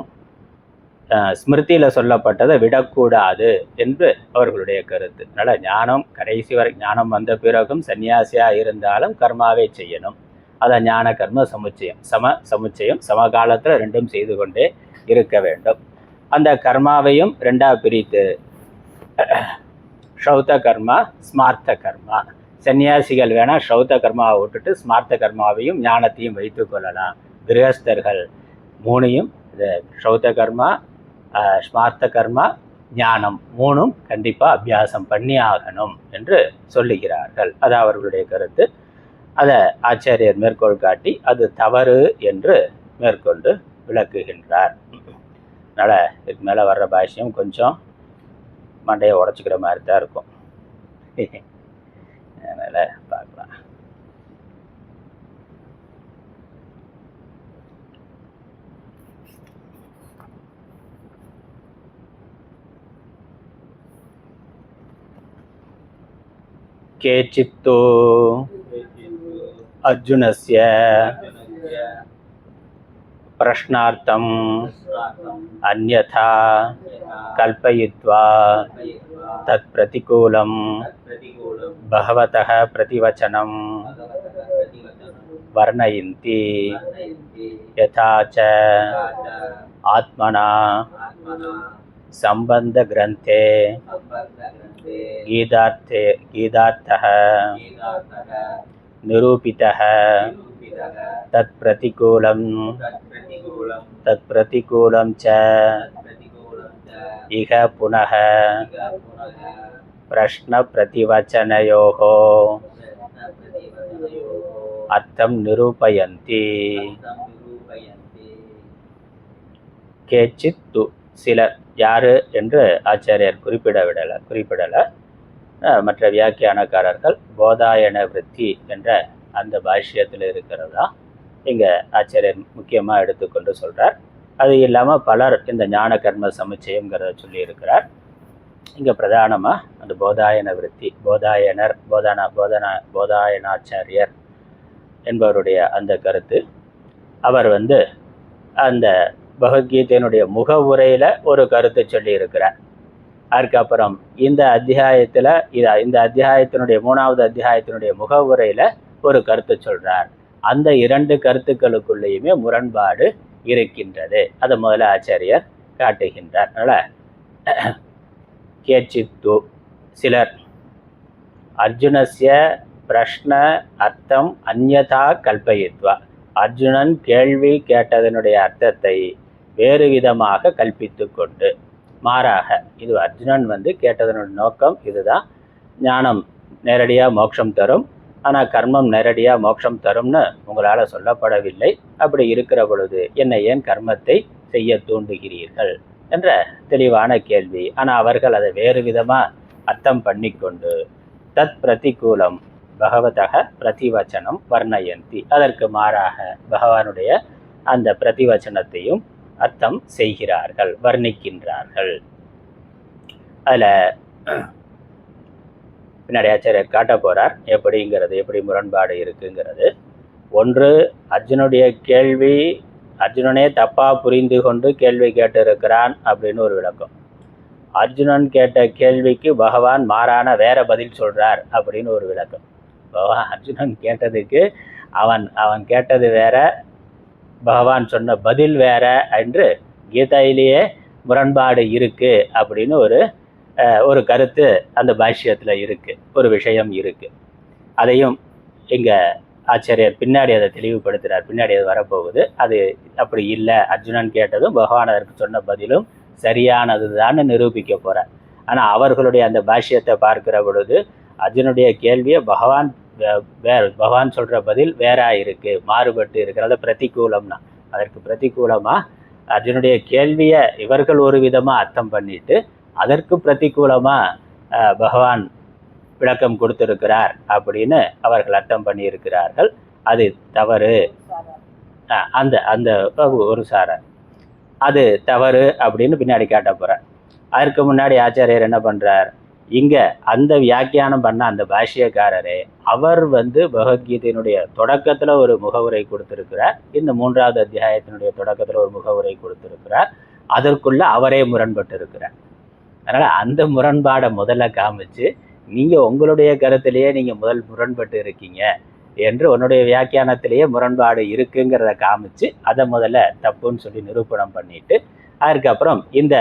ஸ்மிருதியில் சொல்லப்பட்டதை விடக்கூடாது என்று அவர்களுடைய கருத்து. அதனால் ஞானம் கடைசி வரை ஞானம் வந்த பிறகும் சன்னியாசியாக இருந்தாலும் கர்மாவே செய்யணும். அதை ஞான கர்ம சமுச்சயம் சமுச்சயம் சமகாலத்தில் ரெண்டும் செய்து கொண்டே இருக்க வேண்டும். அந்த கர்மாவையும் ரெண்டாக பிரித்து ஸ்ரௌத கர்மா ஸ்மார்த்த கர்மா. சன்னியாசிகள் வேணால் ஸ்ரௌத கர்மாவை விட்டுட்டு ஸ்மார்த்த கர்மாவையும் ஞானத்தையும் வைத்து கொள்ளலாம். கிரகஸ்தர்கள் மூணையும் இது ஸ்ரௌத கர்மா ஸ்மார்த்த கர்மா ஞானம் மூணும் கண்டிப்பாக அபியாசம் பண்ணி ஆகணும் என்று சொல்லுகிறார்கள். அது அவர்களுடைய கருத்து. அதை ஆச்சாரியர் மேற்கோள் காட்டி அது தவறு என்று மேற்கொண்டு விளக்குகின்றார். அதனால் இதுக்கு மேலே வர்ற பாஷ்யம் கொஞ்சம் மண்டையை உடச்சிக்கிற மாதிரி தான் இருக்கும். அதனால் பார்க்கலாம். கேச்சித்தோ அர்ஜுனஸ்ய பிரஷ்னார்த்தம் அன்யதா கல்பயித்வா தத் பிரதிகூலம் பகவதः பிரதிவச்சனம் வர்ணயந்தி யதா ச ஆத்மனா சம்பந்த கிரந்தே கீதார்த்தः நிரூபிதः தத் பிரதிகூலம் ச இஹ புனः பிரஷ்ன பிரதிவச்சனயோः அர்த்தம் நிரூபயந்தி. கேச்சித்து சிலர், யாரு என்று ஆச்சாரியர் குறிப்பிடலை. மற்ற வியாக்கியானக்காரர்கள் போதாயன விருத்தி என்ற அந்த பாஷ்யத்தில் இருக்கிறதா இங்கே ஆச்சாரியர் முக்கியமாக எடுத்துக்கொண்டு சொல்கிறார். அது இல்லாமல் பலர் இந்த ஞான கர்ம சமுச்சயங்கிறத சொல்லியிருக்கிறார். இங்கே பிரதானமாக அந்த போதாயன விருத்தி, போதாயனர் போதாயனாச்சாரியர் என்பவருடைய அந்த கருத்து. அவர் அந்த பகவத்கீதையினுடைய முகவுரையில் ஒரு கருத்தை சொல்லியிருக்கிறார். அதுக்கப்புறம் இந்த அத்தியாயத்தினுடைய 3வது அத்தியாயத்தினுடைய முகவுரையில் ஒரு கருத்து சொல்கிறார். அந்த 2 கருத்துக்களுக்குள்ளேயுமே முரண்பாடு இருக்கின்றது. அதை முதல்ல ஆச்சாரியர் காட்டுகின்றார். அதனால் கேச்சித்து சிலர் அர்ஜுனஸ்ய பிரஷ்ன அர்த்தம் அந்யதா கல்பயித்வா, அர்ஜுனன் கேள்வி கேட்டதனுடைய அர்த்தத்தை வேறு விதமாக கல்பித்து கொண்டு, மாறாக இது அர்ஜுனன் கேட்டதனுடைய நோக்கம் இதுதான், ஞானம் நேரடியாக மோட்சம் தரும், ஆனால் கர்மம் நேரடியாக மோட்சம் தரும்னு உங்களால் சொல்லப்படவில்லை. அப்படி இருக்கிற பொழுது என்னை ஏன் கர்மத்தை செய்ய தூண்டுகிறீர்கள் என்ற தெளிவான கேள்வி. ஆனால் அவர்கள் அதை வேறு விதமாக அர்த்தம் பண்ணிக்கொண்டு தத் பிரதிகூலம் பகவதக பிரதிவச்சனம் வர்ணயந்தி, அதற்கு மாறாக பகவானுடைய அந்த பிரதிவச்சனத்தையும் அர்த்தம் செய்கிறார்கள், வர்ணிக்கின்றார்கள். அதில் பின்னாடி ஆச்சாரியர் காட்ட போகிறார் எப்படி முரண்பாடு இருக்குங்கிறது. ஒன்று, அர்ஜுனுடைய கேள்வி அர்ஜுனனே தப்பாக புரிந்து கொண்டு கேள்வி கேட்டிருக்கிறான் அப்படின்னு ஒரு விளக்கம். அர்ஜுனன் கேட்ட கேள்விக்கு பகவான் மாறான வேற பதில் சொல்கிறார் அப்படின்னு ஒரு விளக்கம். அர்ஜுனன் கேட்டதுக்கு அவன் கேட்டது வேற, பகவான் சொன்ன பதில் வேற என்று கீதையிலேயே முரண்பாடு இருக்கு அப்படின்னு ஒரு கருத்து அந்த பாஷ்யத்தில் இருக்கு, ஒரு விஷயம் இருக்கு. அதையும் இங்கே ஆச்சாரியர் பின்னாடி அதை தெளிவுபடுத்துகிறார். பின்னாடி அது வரப்போகுது. அது அப்படி இல்லை, அர்ஜுனன் கேட்டதும் பகவான் அதற்கு சொன்ன பதிலும் சரியானது தான் நிரூபிக்க போகிறார். ஆனால் அவர்களுடைய அந்த பாஷ்யத்தை பார்க்கிற பொழுது அர்ஜுனுடைய கேள்வியை பகவான் சொல்கிற பதில் வேறா இருக்குது, மாறுபட்டு இருக்கிறது, பிரதிகூலம்னா. அதற்கு பிரதிகூலமாக அர்ஜுனுடைய கேள்வியை இவர்கள் ஒரு விதமாக அர்த்தம் பண்ணிட்டு அதற்கு பிரதிகூலமாக பகவான் விளக்கம் கொடுத்திருக்கிறார் அப்படின்னு அவர்கள் அர்த்தம் பண்ணியிருக்கிறார்கள். அது தவறு, அந்த அந்த ஒரு சாரார் அது தவறு அப்படின்னு பின்னாடி காட்ட போகிறார். அதற்கு முன்னாடி ஆச்சாரியர் என்ன பண்ணுறார், இங்கே அந்த வியாக்கியானம் பண்ண அந்த பாஷ்யக்காரரே அவர் பகவத்கீதையினுடைய தொடக்கத்தில் ஒரு முகவுரை கொடுத்துருக்கிறார். இந்த 3வது அத்தியாயத்தினுடைய தொடக்கத்தில் ஒரு முகவுரை கொடுத்துருக்கிறார். அதற்குள்ள அவரே முரண்பட்டு இருக்கிறார். அதனால் அந்த முரண்பாடை முதல்ல காமிச்சு, நீங்கள் உங்களுடைய கருத்திலேயே நீங்கள் முதல் முரண்பட்டு இருக்கீங்க என்று உன்னுடைய வியாக்கியானத்திலேயே முரண்பாடு இருக்குங்கிறத காமிச்சு அதை முதல்ல தப்புன்னு சொல்லி நிரூபணம் பண்ணிட்டு, அதுக்கப்புறம் இந்த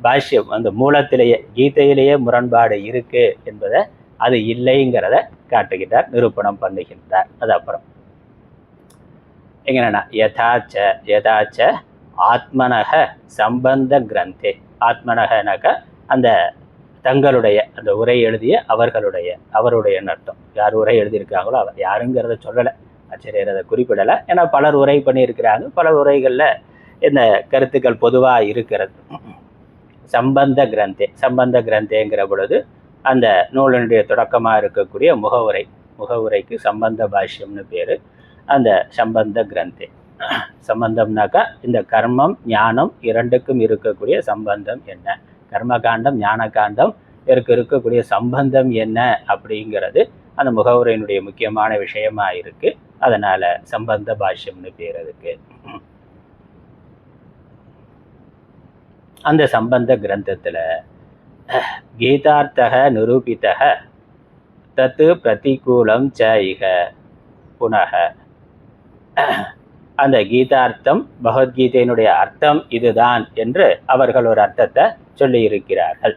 பாஷ்யம் அந்த மூலத்திலேயே கீதையிலேயே முரண்பாடு இருக்கு என்பதை அது இல்லைங்கிறத காட்டுகின்றார், நிரூபணம் பண்ணுகின்றார். அது அப்புறம் எங்கன்னா யதாச்ச யதாச்ச ஆத்மனக சம்பந்த கிரந்தே. ஆத்மனகனாக்க அந்த தங்களுடைய அந்த உரை எழுதிய அவருடைய அர்த்தம். யார் உரை எழுதியிருக்காங்களோ அவர், யாருங்கிறத சொல்லலை, ஆச்சரியர் அதை குறிப்பிடலை. ஏன்னா பலர் உரை பண்ணியிருக்கிறாங்க, பல உரைகளில் இந்த கருத்துக்கள் பொதுவாக இருக்கிறது. சம்பந்த கிரந்தேங்கிற பொழுது அந்த நூலினுடைய தொடக்கமாக இருக்கக்கூடிய முகவுரைக்கு சம்பந்த பாஷ்யம்னு பேர். அந்த சம்பந்த கிரந்தே, சம்பந்தம்னாக்கா இந்த கர்மம் ஞானம் இரண்டுக்கும் இருக்கக்கூடிய சம்பந்தம் என்ன, கர்மகாண்டம் ஞான காண்டம் இருக்கக்கூடிய சம்பந்தம் என்ன அப்படிங்கிறது அந்த முகவுரையினுடைய முக்கியமான விஷயமா இருக்கு. அதனால சம்பந்த பாஷ்யம்னு பேர் அதுக்கு. அந்த சம்பந்த கிரந்தத்துல கீதார்த்தக நிரூபித்தக தத்து பிரதிகூலம் ச இக புனக. அந்த கீதார்த்தம் பகவத்கீதையினுடைய அர்த்தம் இதுதான் என்று அவர்கள் ஒரு அர்த்தத்தை சொல்லி இருக்கிறார்கள்.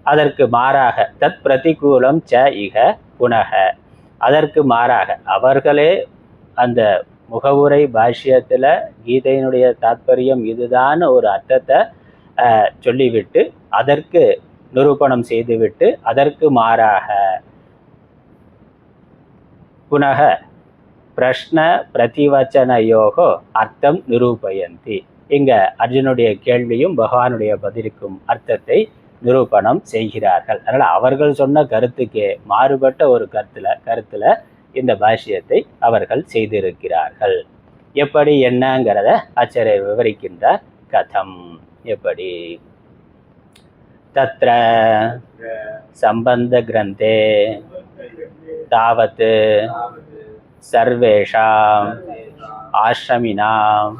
அதற்கு மாறாக தத் பிரதிகூலம் ச இக புனக, அதற்கு மாறாக அவர்களே அந்த முகவுரை பாஷ்யத்தில் கீதையினுடைய தாத்பரியம் இதுதான் ஒரு அர்த்தத்தை சொல்லிவிட்டு அதற்கு நிரூபணம் செய்துவிட்டு அதற்கு மாறாக புனக பிரஷ்ன பிரதிவச்சனையோகோ அர்த்தம் நிரூபயந்தி. இங்க அர்ஜுனுடைய கேள்வியும் பகவானுடைய பதிலுக்கும் அர்த்தத்தை நிரூபணம் செய்கிறார்கள். அதனால அவர்கள் சொன்ன கருத்துக்கே மாறுபட்ட ஒரு கருத்துல இந்த பாஷ்யத்தை அவர்கள் செய்திருக்கிறார்கள். எப்படி என்னங்கிறத ஆச்சாரியர் விவரிக்கின்றார். கதம் எப்படி தத்ர சம்பந்த கிரந்தே தாவத் சர்வேஷாம் ஆஷ்ரமினாம்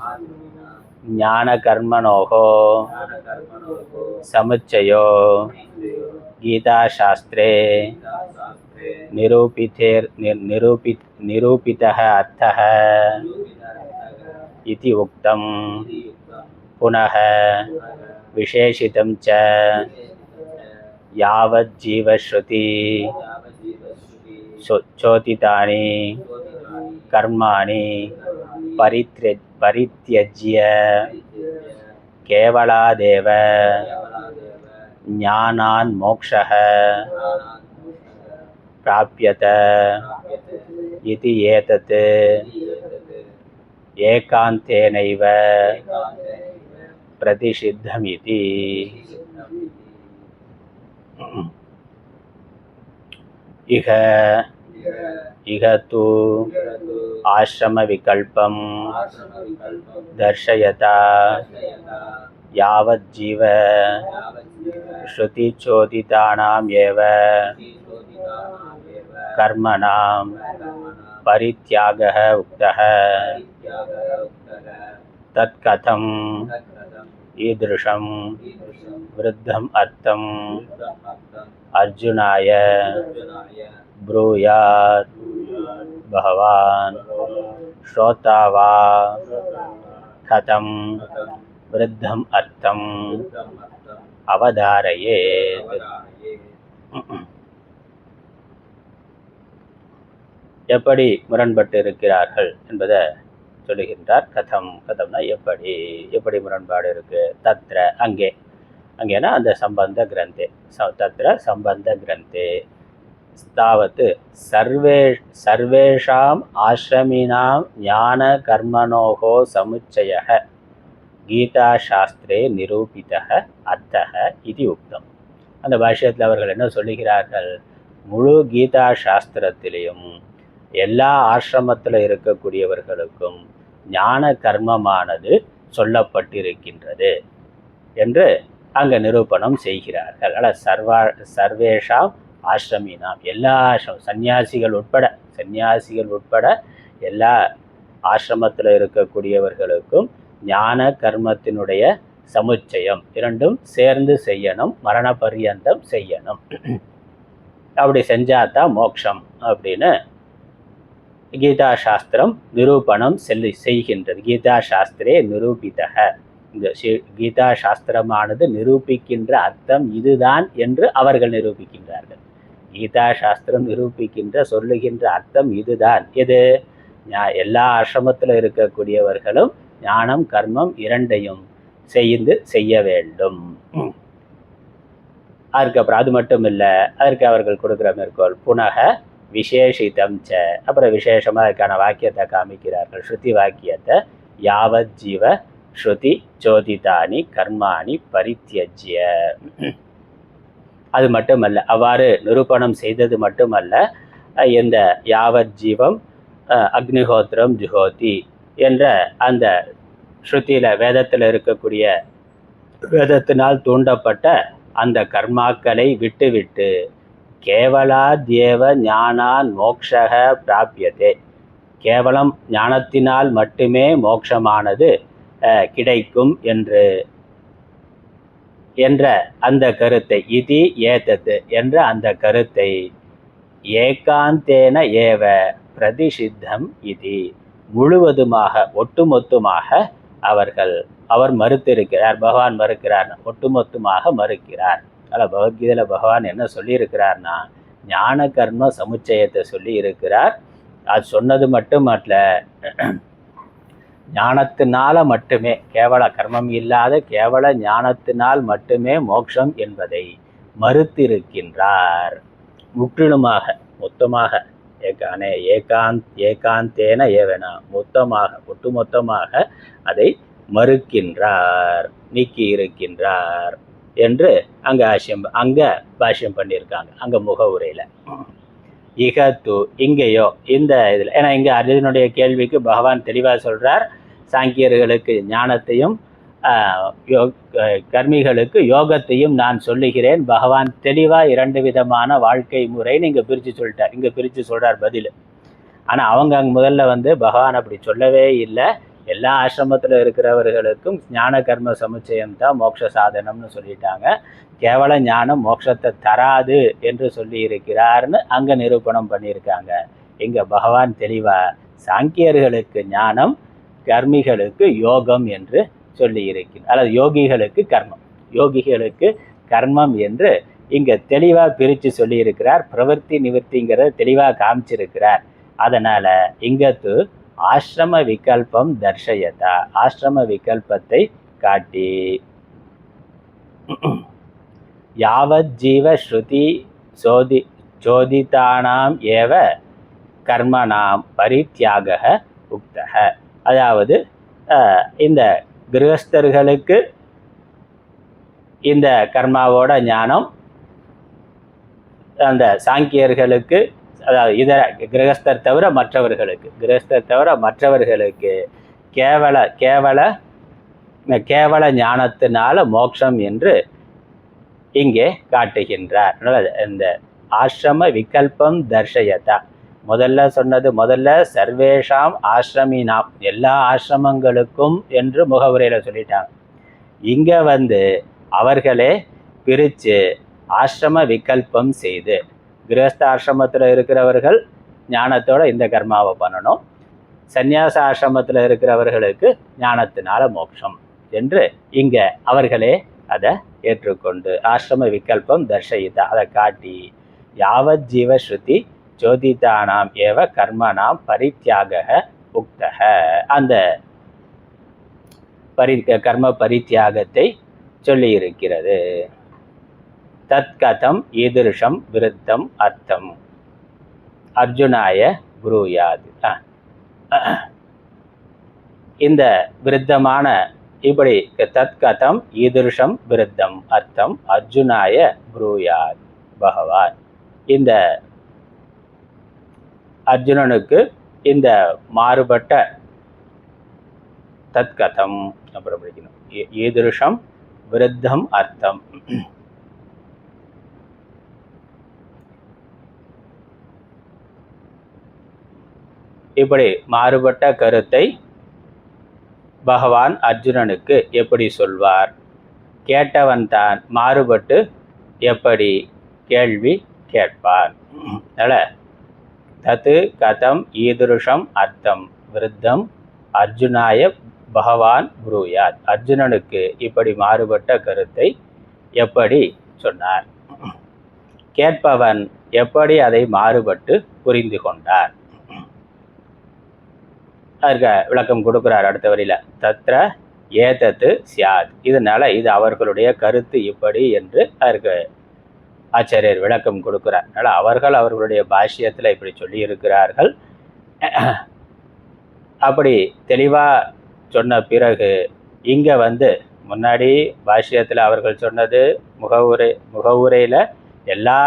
ஞானகர்மணோஹோ சமுச்சயோ கீதாசாஸ்திரே நிரூபிதः அர்த்தः இதி உக்தம் புனः விசேஷிதம் ச யாவத் ஜீவஸ்ருதி சோதிதானி கர்மாணி பரித்யஜ்ய கேவலாதேவ ஞானான் மோக்ஷः பிராப்யத இதி ஏதத் ஏகாந்தேனைவ பிரதிஷித்தமிதி. இக தூ ஆஶ்ரம விகல்பம் தர்ஷயதா யாவத் ஜீவ ஸ்ருதி சோதிதானாம் ஏவ கர்மணாம் பரித்யாகः உக்தः தத் கதம் ஈத்ருஷம் விருத்தம் அர்த்தம் அர்ஜுனாய ப்ரூயாத் பகவான் ஸ்ரோதாவா கதம் விருத்தம் அர்த்தம் அவதாரயேத். எப்படி முரண்பட்டு இருக்கிறார்கள் என்பதை சொல்லுகின்றார். கதம்னா எப்படி முரண்பாடு இருக்கு. தத்ர அங்கேனா அந்த சம்பந்த கிரந்தே, தத்ர சம்பந்த கிரந்தே தாவத் சர்வேஷாம் ஆஶ்ரமினாம் ஞான கர்மணோஹோ சமுச்சயः கீதாசாஸ்திரே நிரூபிதः அர்த்தः இதி உக்தம். அந்த பாஷ்யத்தில் அவர்கள் என்ன சொல்லுகிறார்கள், முழு கீதா சாஸ்திரத்திலையும் எல்லா ஆசிரமத்தில் இருக்கக்கூடியவர்களுக்கும் ஞான கர்மமானது சொல்லப்பட்டிருக்கின்றது என்று அங்க நிரூபணம் செய்கிறார்கள். சர்வேஷாம் ஆசிரமினாம், எல்லா சன்னியாசிகள் உட்பட எல்லா ஆசிரமத்தில் இருக்கக்கூடியவர்களுக்கும் ஞான கர்மத்தினுடைய சமுச்சயம் இரண்டும் சேர்ந்து செய்யணும், மரண பரியந்தம் செய்யணும். அப்படி செஞ்சாதான் மோட்சம் அப்படின்னு கீதா சாஸ்திரம் நிரூபணம் செய்கின்றது. கீதா சாஸ்திரே நிரூபிதக, இந்த கீதா சாஸ்திரமானது நிரூபிக்கின்ற அர்த்தம் இதுதான் என்று அவர்கள் நிரூபிக்கின்றார்கள். கீதா சாஸ்திரம் சொல்லுகின்ற அர்த்தம் இதுதான். எது? எல்லா ஆசிரமத்தில் இருக்கக்கூடியவர்களும் ஞானம் கர்மம் இரண்டையும் செய்ய வேண்டும். அதுக்கப்புறம் அது மட்டும் இல்லை, அதற்கு அவர்கள் கொடுக்குற மேற்கோள் புனக விசேஷிதம் ச, அப்புறம் விசேஷமாக அதுக்கான வாக்கியத்தை காமிக்கிறார்கள். ஸ்ருதி வாக்கியத்தை யாவத் ஜீவ ஸ்ருதி சோதிதானி கர்மாணி பரித்யஜ்ய. அது மட்டுமல்ல, அவ்வாறு நிரூபணம் செய்தது மட்டுமல்ல, இந்த யாவத் ஜீவம் அக்னிஹோத்திரம் ஜுஹோதி என்ற அந்த ஸ்ருதியில வேதத்தில் இருக்கக்கூடிய வேதத்தினால் தூண்டப்பட்ட அந்த கர்மாக்களை விட்டுவிட்டு கேவலா தேவ ஞானான் மோக்ஷக பிராபியதே, கேவலம் ஞானத்தினால் மட்டுமே மோட்சமானது கிடைக்கும் என்ற அந்த கருத்தை, இது ஏதது என்ற அந்த கருத்தை ஏகாந்தேன ஏவ பிரதிஷித்தம் இது முழுவதுமாக ஒட்டுமொத்தமாக அவர் மறுத்திருக்கிறார். பகவான் மறுக்கிறார், ஒட்டுமொத்தமாக மறுக்கிறார். அதில் பகவத்கீதையில் பகவான் என்ன சொல்லியிருக்கிறார்னா, ஞான கர்ம சமுச்சயத்தை சொல்லி இருக்கிறார். அது சொன்னது மட்டுமல்ல, ஞானத்தினால மட்டுமே, கேவல கர்மம் இல்லாத கேவல ஞானத்தினால் மட்டுமே மோட்சம் என்பதை மறுத்திருக்கின்றார். முற்றிலுமாக மொத்தமாக ஏகாந்தேன ஏவனா, ஒட்டுமொத்தமாக அதை மறுக்கின்றார், நீக்கி இருக்கின்றார் என்று அங்க பாஷ்யம் பண்ணியிருக்காங்க. அங்க முகவுரையில இகத்து, இங்கேயோ இந்த இதில், ஏன்னா இங்கே அர்ஜுனுடைய கேள்விக்கு பகவான் தெளிவாக சொல்றார், சாங்கியர்களுக்கு ஞானத்தையும் கர்மிகளுக்கு யோகத்தையும் நான் சொல்லுகிறேன். பகவான் தெளிவாக 2 விதமான வாழ்க்கை முறைன்னு இங்கே பிரித்து சொல்லிட்டார். இங்கே பிரித்து சொல்கிறார் பதில். ஆனால் அவங்க அங்கே முதல்ல பகவான் அப்படி சொல்லவே இல்லை. எல்லா ஆசிரமத்தில் இருக்கிறவர்களுக்கும் ஞான கர்ம சமுச்சயம் தான் மோட்ச சாதனம்னு சொல்லிட்டாங்க. கேவல ஞானம் மோட்சத்தை தராது என்று சொல்லி இருக்கிறார்னு அங்கே நிரூபணம் பண்ணியிருக்காங்க. இங்கே பகவான் தெளிவாக சாங்கியர்களுக்கு ஞானம், கர்மிகளுக்கு யோகம் என்று சொல்லி இருக்கிறார். அல்லது யோகிகளுக்கு கர்மம் என்று இங்கே தெளிவாக பிரித்து சொல்லி இருக்கிறார். பிரவர்த்தி நிவர்த்திங்கிறத தெளிவாக காமிச்சிருக்கிறார். அதனால இங்கத்து ஆசிரம விகல்பம் தர்ஷயதா, ஆசிரம விகல்பத்தை காட்டி யாவத் ஜீவ ஸ்ருதி சோதிதானாம் ஏவ கர்மணாம் பரித்யாக உக்தக, அதாவது இந்த கிரகஸ்தர்களுக்கு இந்த கர்மாவோட ஞானம், அந்த சாங்கியர்களுக்கு, அதாவது இதர கிரகஸ்தர் தவிர மற்றவர்களுக்கு கேவல ஞானத்தினால மோட்சம் என்று இங்கே காட்டுகின்றார். இந்த ஆசிரம விகல்பம் தர்ஷயதா, முதல்ல சர்வேஷாம் ஆசிரமினாம், எல்லா ஆசிரமங்களுக்கும் என்று முகவுரையில் சொல்லிட்டாங்க. இங்கே அவர்களே பிரித்து ஆசிரம விகல்பம் செய்து, கிரகஸ்த ஆசிரமத்தில் இருக்கிறவர்கள் ஞானத்தோட இந்த கர்மாவை பண்ணணும், சந்நியாச ஆசிரமத்தில் இருக்கிறவர்களுக்கு ஞானத்தினால மோட்சம் என்று இங்கே அவர்களே அதை ஏற்றுக்கொண்டு ஆசிரம விகல்பம் தர்ஷயிதா, அதை காட்டி யாவத் ஜீவ ஸ்ருதி ஜோதிதானாம் ஏவ கர்மணாம் பரித்யாக உக்தக, அந்த கர்ம பரித்தியாகத்தை சொல்லி இருக்கிறது. தத்கதம் ஈதிருஷம் விருத்தம் அர்த்தம் அர்ஜுனாய புரூயாது. இந்த விருத்தமான இப்படி தத்கதம் ஈதிருஷம் விருத்தம் அர்த்தம் அர்ஜுனாய புரூயாது பகவான், இந்த அர்ஜுனனுக்கு இந்த மாறுபட்ட தத்கதம் அப்புறம் படிக்கணும். ஈதிருஷம் விருத்தம் அர்த்தம். இப்படி மாறுபட்ட கருத்தை பகவான் அர்ஜுனனுக்கு எப்படி சொல்வார்? கேட்டவன் தான் மாறுபட்டு எப்படி கேள்வி கேட்பான். அதனால் தத்து கதம் ஈதிருஷம் அர்த்தம் விருத்தம் அர்ஜுனாய பகவான் புரூயாத். அர்ஜுனனுக்கு இப்படி மாறுபட்ட கருத்தை எப்படி சொன்னார்? கேட்பவன் எப்படி அதை மாறுபட்டு புரிந்து கொண்டார்? அதற்கு விளக்கம் கொடுக்கிறார் அடுத்த வரியில. தத்ர ஏதத்து சியாத். இதனால இது அவர்களுடைய கருத்து இப்படி என்று அதற்கு ஆச்சாரியர் விளக்கம் கொடுக்கிறார். அதனால் அவர்கள் அவர்களுடைய பாஷ்யத்தில் இப்படி சொல்லி இருக்கிறார்கள். அப்படி தெளிவாக சொன்ன பிறகு இங்கே முன்னாடி பாஷ்யத்தில் அவர்கள் சொன்னது முகவுரையில் எல்லா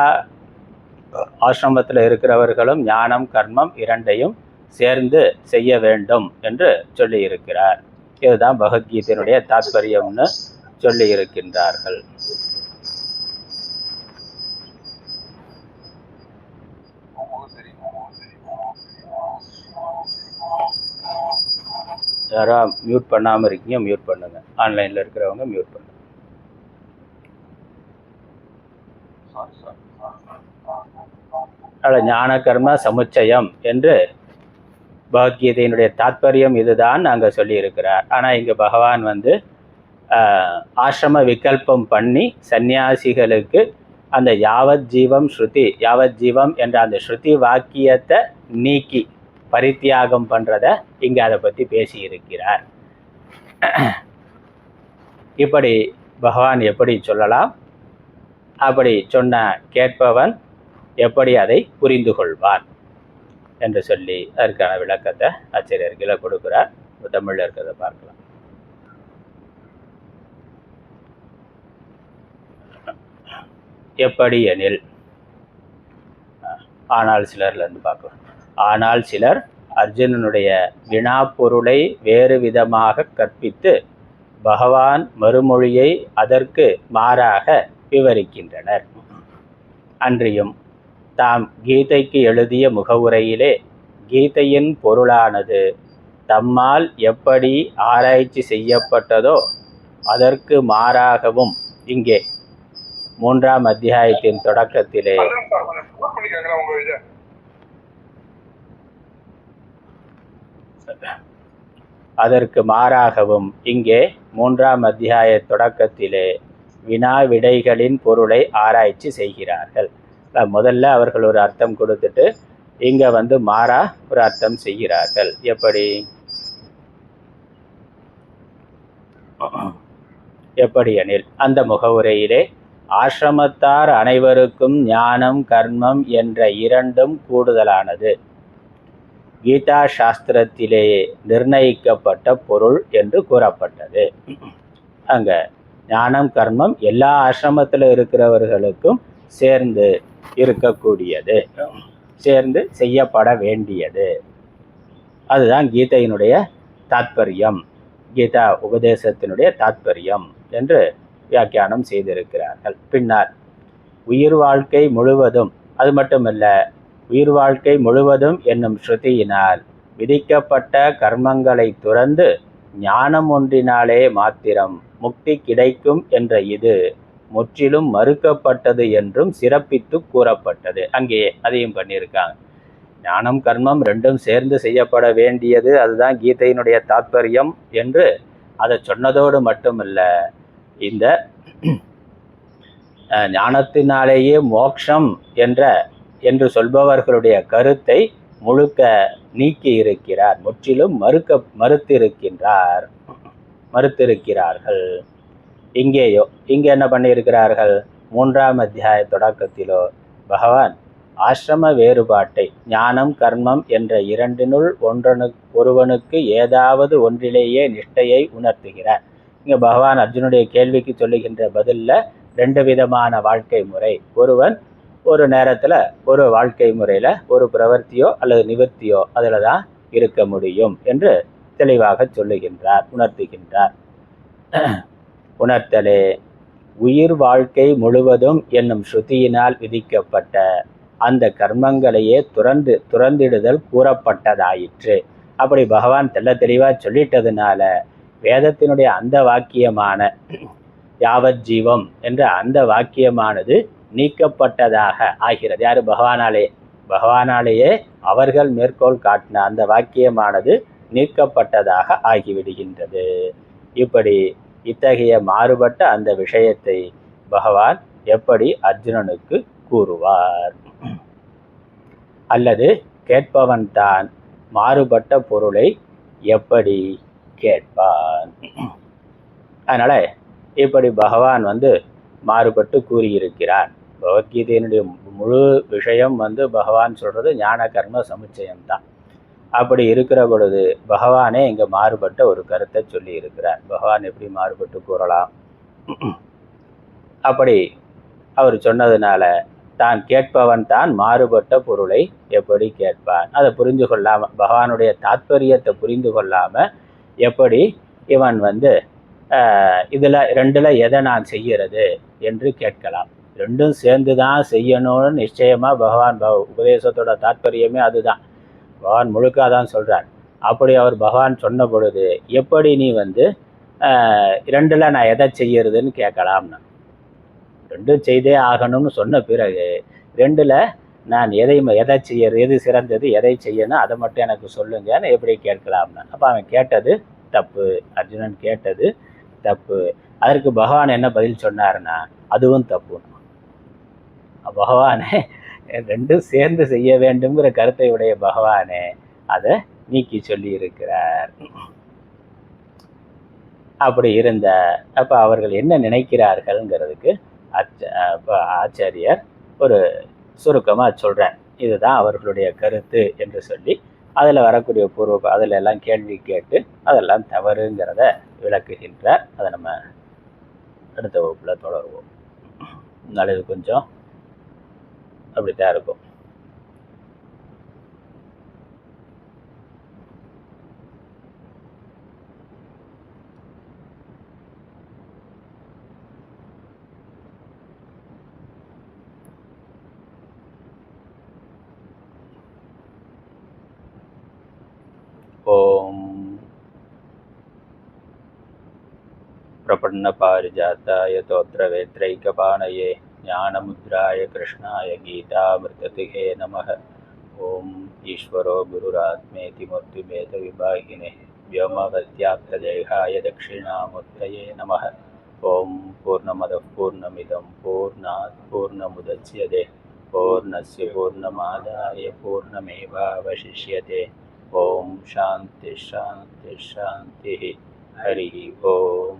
ஆசிரமத்தில் இருக்கிறவர்களும் ஞானம் கர்மம் இரண்டையும் சேர்ந்து செய்ய வேண்டும் என்று சொல்லி இருக்கிறார். இதுதான் பகவத்கீதையினுடைய தாத்பரியம்னு சொல்லி இருக்கின்றார்கள். யாரா மியூட் பண்ணாமல் இருக்கீங்க, மியூட் பண்ணுங்க. ஆன்லைனில் இருக்கிறவங்க மியூட் பண்ணுங்க. அதில் ஞான கர்ம சமுச்சயம் என்று பகவத்கீதையினுடைய தாத்பரியம் இதுதான் நாங்கள் சொல்லி இருக்கிறார். ஆனால் இங்கே பகவான் ஆசிரம விகல்பம் பண்ணி சந்நியாசிகளுக்கு அந்த யாவத் ஜீவம் ஸ்ருதி, யாவத் ஜீவம் என்ற அந்த ஸ்ருதி வாக்கியத்தை நீக்கி பரித்தியாகம் பண்ணுறத இங்கே அதை பற்றி பேசியிருக்கிறார். இப்படி பகவான் எப்படி சொல்லலாம்? அப்படி சொன்ன கேட்பவன் எப்படி அதை புரிந்து கொள்வான் என்று சொல்லி அதற்கான விளக்கத்தை ஆச்சரியர்களை கொடுக்கிறார். தமிழில் இருக்கிறத பார்க்கலாம். எப்படி எனில், ஆனால் சிலர்லேருந்து பார்க்கலாம். ஆனால் சிலர் அர்ஜுனனுடைய வினா பொருளை வேறு விதமாக கற்பித்து பகவான் மறுமொழியை அதற்கு மாறாக விவரிக்கின்றனர். அன்றியும் தாம் கீதைக்கு எழுதிய முகவுரையிலே கீதையின் பொருளானது தம்மால் எப்படி ஆராய்ச்சி செய்யப்பட்டதோ அதற்கு மாறாகவும் இங்கே 3ஆம் அத்தியாயத்தின் தொடக்கத்திலே அதற்கு மாறாகவும் இங்கே 3ஆம் அத்தியாய தொடக்கத்திலே வினா விடைகளின் பொருளை ஆராய்ச்சி செய்கிறார்கள். முதல்ல அவர்கள் ஒரு அர்த்தம் கொடுத்துட்டு இங்கே மாறா ஒரு அர்த்தம் செய்கிறார்கள். எப்படி எனில், அந்த முகவுரையிலே ஆசிரமத்தார் அனைவருக்கும் ஞானம் கர்மம் என்ற இரண்டும் கூடுதலானது கீதா சாஸ்திரத்திலே நிர்ணயிக்கப்பட்ட பொருள் என்று கூறப்பட்டது. அங்க ஞானம் கர்மம் எல்லா ஆசிரமத்தில் இருக்கிறவர்களுக்கும் சேர்ந்து இருக்கக்கூடியது, சேர்ந்து செய்யப்பட வேண்டியது. அதுதான் கீதையினுடைய தாத்பரியம், கீதா உபதேசத்தினுடைய தாத்பரியம் என்று வியாக்கியானம் செய்திருக்கிறார்கள். பின்னர் உயிர் வாழ்க்கை முழுவதும், அது மட்டுமல்ல, உயிர் வாழ்க்கை முழுவதும் என்னும் ஸ்ருதியினால் விதிக்கப்பட்ட கர்மங்களை துறந்து ஞானம் ஒன்றினாலே மாத்திரம் முக்தி கிடைக்கும் என்ற இது முற்றிலும் மறுக்கப்பட்டது என்றும் சிறப்பித்து கூறப்பட்டது. அங்கேயே அதையும் பண்ணியிருக்காங்க. ஞானம் கர்மம் ரெண்டும் சேர்ந்து செய்யப்பட வேண்டியது, அதுதான் கீதையினுடைய தாத்பரியம் என்று அதை சொன்னதோடு மட்டுமல்ல, இந்த ஞானத்தினாலேயே மோட்சம் என்று சொல்பவர்களுடைய கருத்தை முழுக்க நீக்கி இருக்கிறார், முற்றிலும் மறுத்திருக்கிறார்கள். இங்கே என்ன பண்ணியிருக்கிறார்கள்? 3ஆம் அத்தியாய தொடக்கத்திலோ பகவான் ஆசிரம வேறுபாட்டை ஞானம் கர்மம் என்ற இரண்டினுள் ஒருவனுக்கு ஏதாவது ஒன்றிலேயே நிஷ்டையை உணர்த்துகிறார். இங்கே பகவான் அர்ஜுனுடைய கேள்விக்கு சொல்லுகின்ற பதிலில் 2 விதமான வாழ்க்கை முறை. ஒருவன் ஒரு நேரத்தில் ஒரு வாழ்க்கை முறையில் ஒரு பிரவர்த்தியோ அல்லது நிவர்த்தியோ அதில் தான் இருக்க முடியும் என்று தெளிவாக சொல்லுகின்றார், உணர்த்துகின்றார். உணர்த்தலே உயிர் வாழ்க்கை முழுவதும் என்னும் ஸ்ருதியினால் விதிக்கப்பட்ட அந்த கர்மங்களையே துறந்திடுதல் கூறப்பட்டதாயிற்று. அப்படி பகவான் தெளிவாக சொல்லிட்டதுனால வேதத்தினுடைய அந்த வாக்கியமான யாவத் ஜீவம் என்ற அந்த வாக்கியமானது நீக்கப்பட்டதாக ஆகிறது. யாரு? பகவானாலேயே அவர்கள் மேற்கோள் காட்டின அந்த வாக்கியமானது நீக்கப்பட்டதாக ஆகிவிடுகின்றது. இப்படி இத்தகைய மாறுபட்ட அந்த விஷயத்தை பகவான் எப்படி அர்ஜுனனுக்கு கூறுவார்? அல்லது கேட்பவன் தான் மாறுபட்ட பொருளை எப்படி கேட்பான்? அதனால இப்படி பகவான் மாறுபட்டு கூறியிருக்கிறார். பகவத்கீதையினுடைய முழு விஷயம் பகவான் சொல்றது ஞான கர்ம சமுச்சயம்தான். அப்படி இருக்கிற பொழுது பகவானே இங்க மாறுபட்ட ஒரு கருத்தை சொல்லி இருக்கிறார். பகவான் எப்படி மாறுபட்டு கூறலாம்? அப்படி அவர் சொன்னதுனால தான் கேட்பவன் தான் மாறுபட்ட பொருளை எப்படி கேட்பான்? அதை புரிந்து கொள்ளாம, பகவானுடைய தாத்பரியத்தை புரிந்து கொள்ளாம எப்படி இவன் இதுல ரெண்டுல எதை நான் செய்யறது என்று கேட்கலாம். ரெண்டும் சேர்ந்து தான் செய்யணும்னு நிச்சயமா பகவான் உபதேசத்தோட தாத்பரியமே அதுதான். பகவான் முழுக்க தான் சொல்றார். அப்படி அவர் பகவான் சொன்ன பொழுது எப்படி நீ ரெண்டுல நான் எதை செய்யறதுன்னு கேட்கலாம்னா, ரெண்டும் செய்தே ஆகணும்னு சொன்ன பிறகு ரெண்டுல நான் எதை செய்யறது, எது சிறந்தது, எதை செய்யணும், அதை மட்டும் எனக்கு சொல்லுங்கன்னு எப்படி கேட்கலாம்னா, அப்ப அவன் கேட்டது தப்பு. அர்ஜுனன் கேட்டது தப்பு. அதற்கு பகவான் என்ன பதில் சொன்னார்னா, அதுவும் தப்பு. பகவானே ரெண்டும் சேர்ந்து செய்ய வேண்டும்ங்கிற கருத்தை உடைய பகவானே அதை நீக்கி சொல்லி இருக்கிறார். அப்படி இருந்த அப்ப அவர்கள் என்ன நினைக்கிறார்கள்ங்கிறதுக்கு ஆச்சாரியர் ஒரு சுருக்கமா சொல்றார். இதுதான் அவர்களுடைய கருத்து என்று சொல்லி அதில் வரக்கூடிய அதில் எல்லாம் கேள்வி கேட்டு அதெல்லாம் தவறுங்கிறத விளக்குகின்றார். அதை நம்ம அடுத்த வகுப்பில் தொடருவோம். நல்லது, கொஞ்சம் அப்படித்தான் இருக்கும். ஓம் प्रपन्नपारिजाताय तोत्रवेत्रैकपाणये ज्ञानमुद्राय कृष्णाय गीतामृततिहे नमः। ओम ईश्वरो गुरुरात्मेति मूर्तिभेदविभागिने व्योमवद्व्याप्तदेहाय दक्षिणामूर्तये नमः। ओम पूर्णमदः पूर्णमिदं पूर्णात् पूर्णमुदच्यते पूर्णस्य पूर्णमादाय पूर्णमेवावशिष्यते। ओम शांति शांति शांति। हरि ओम।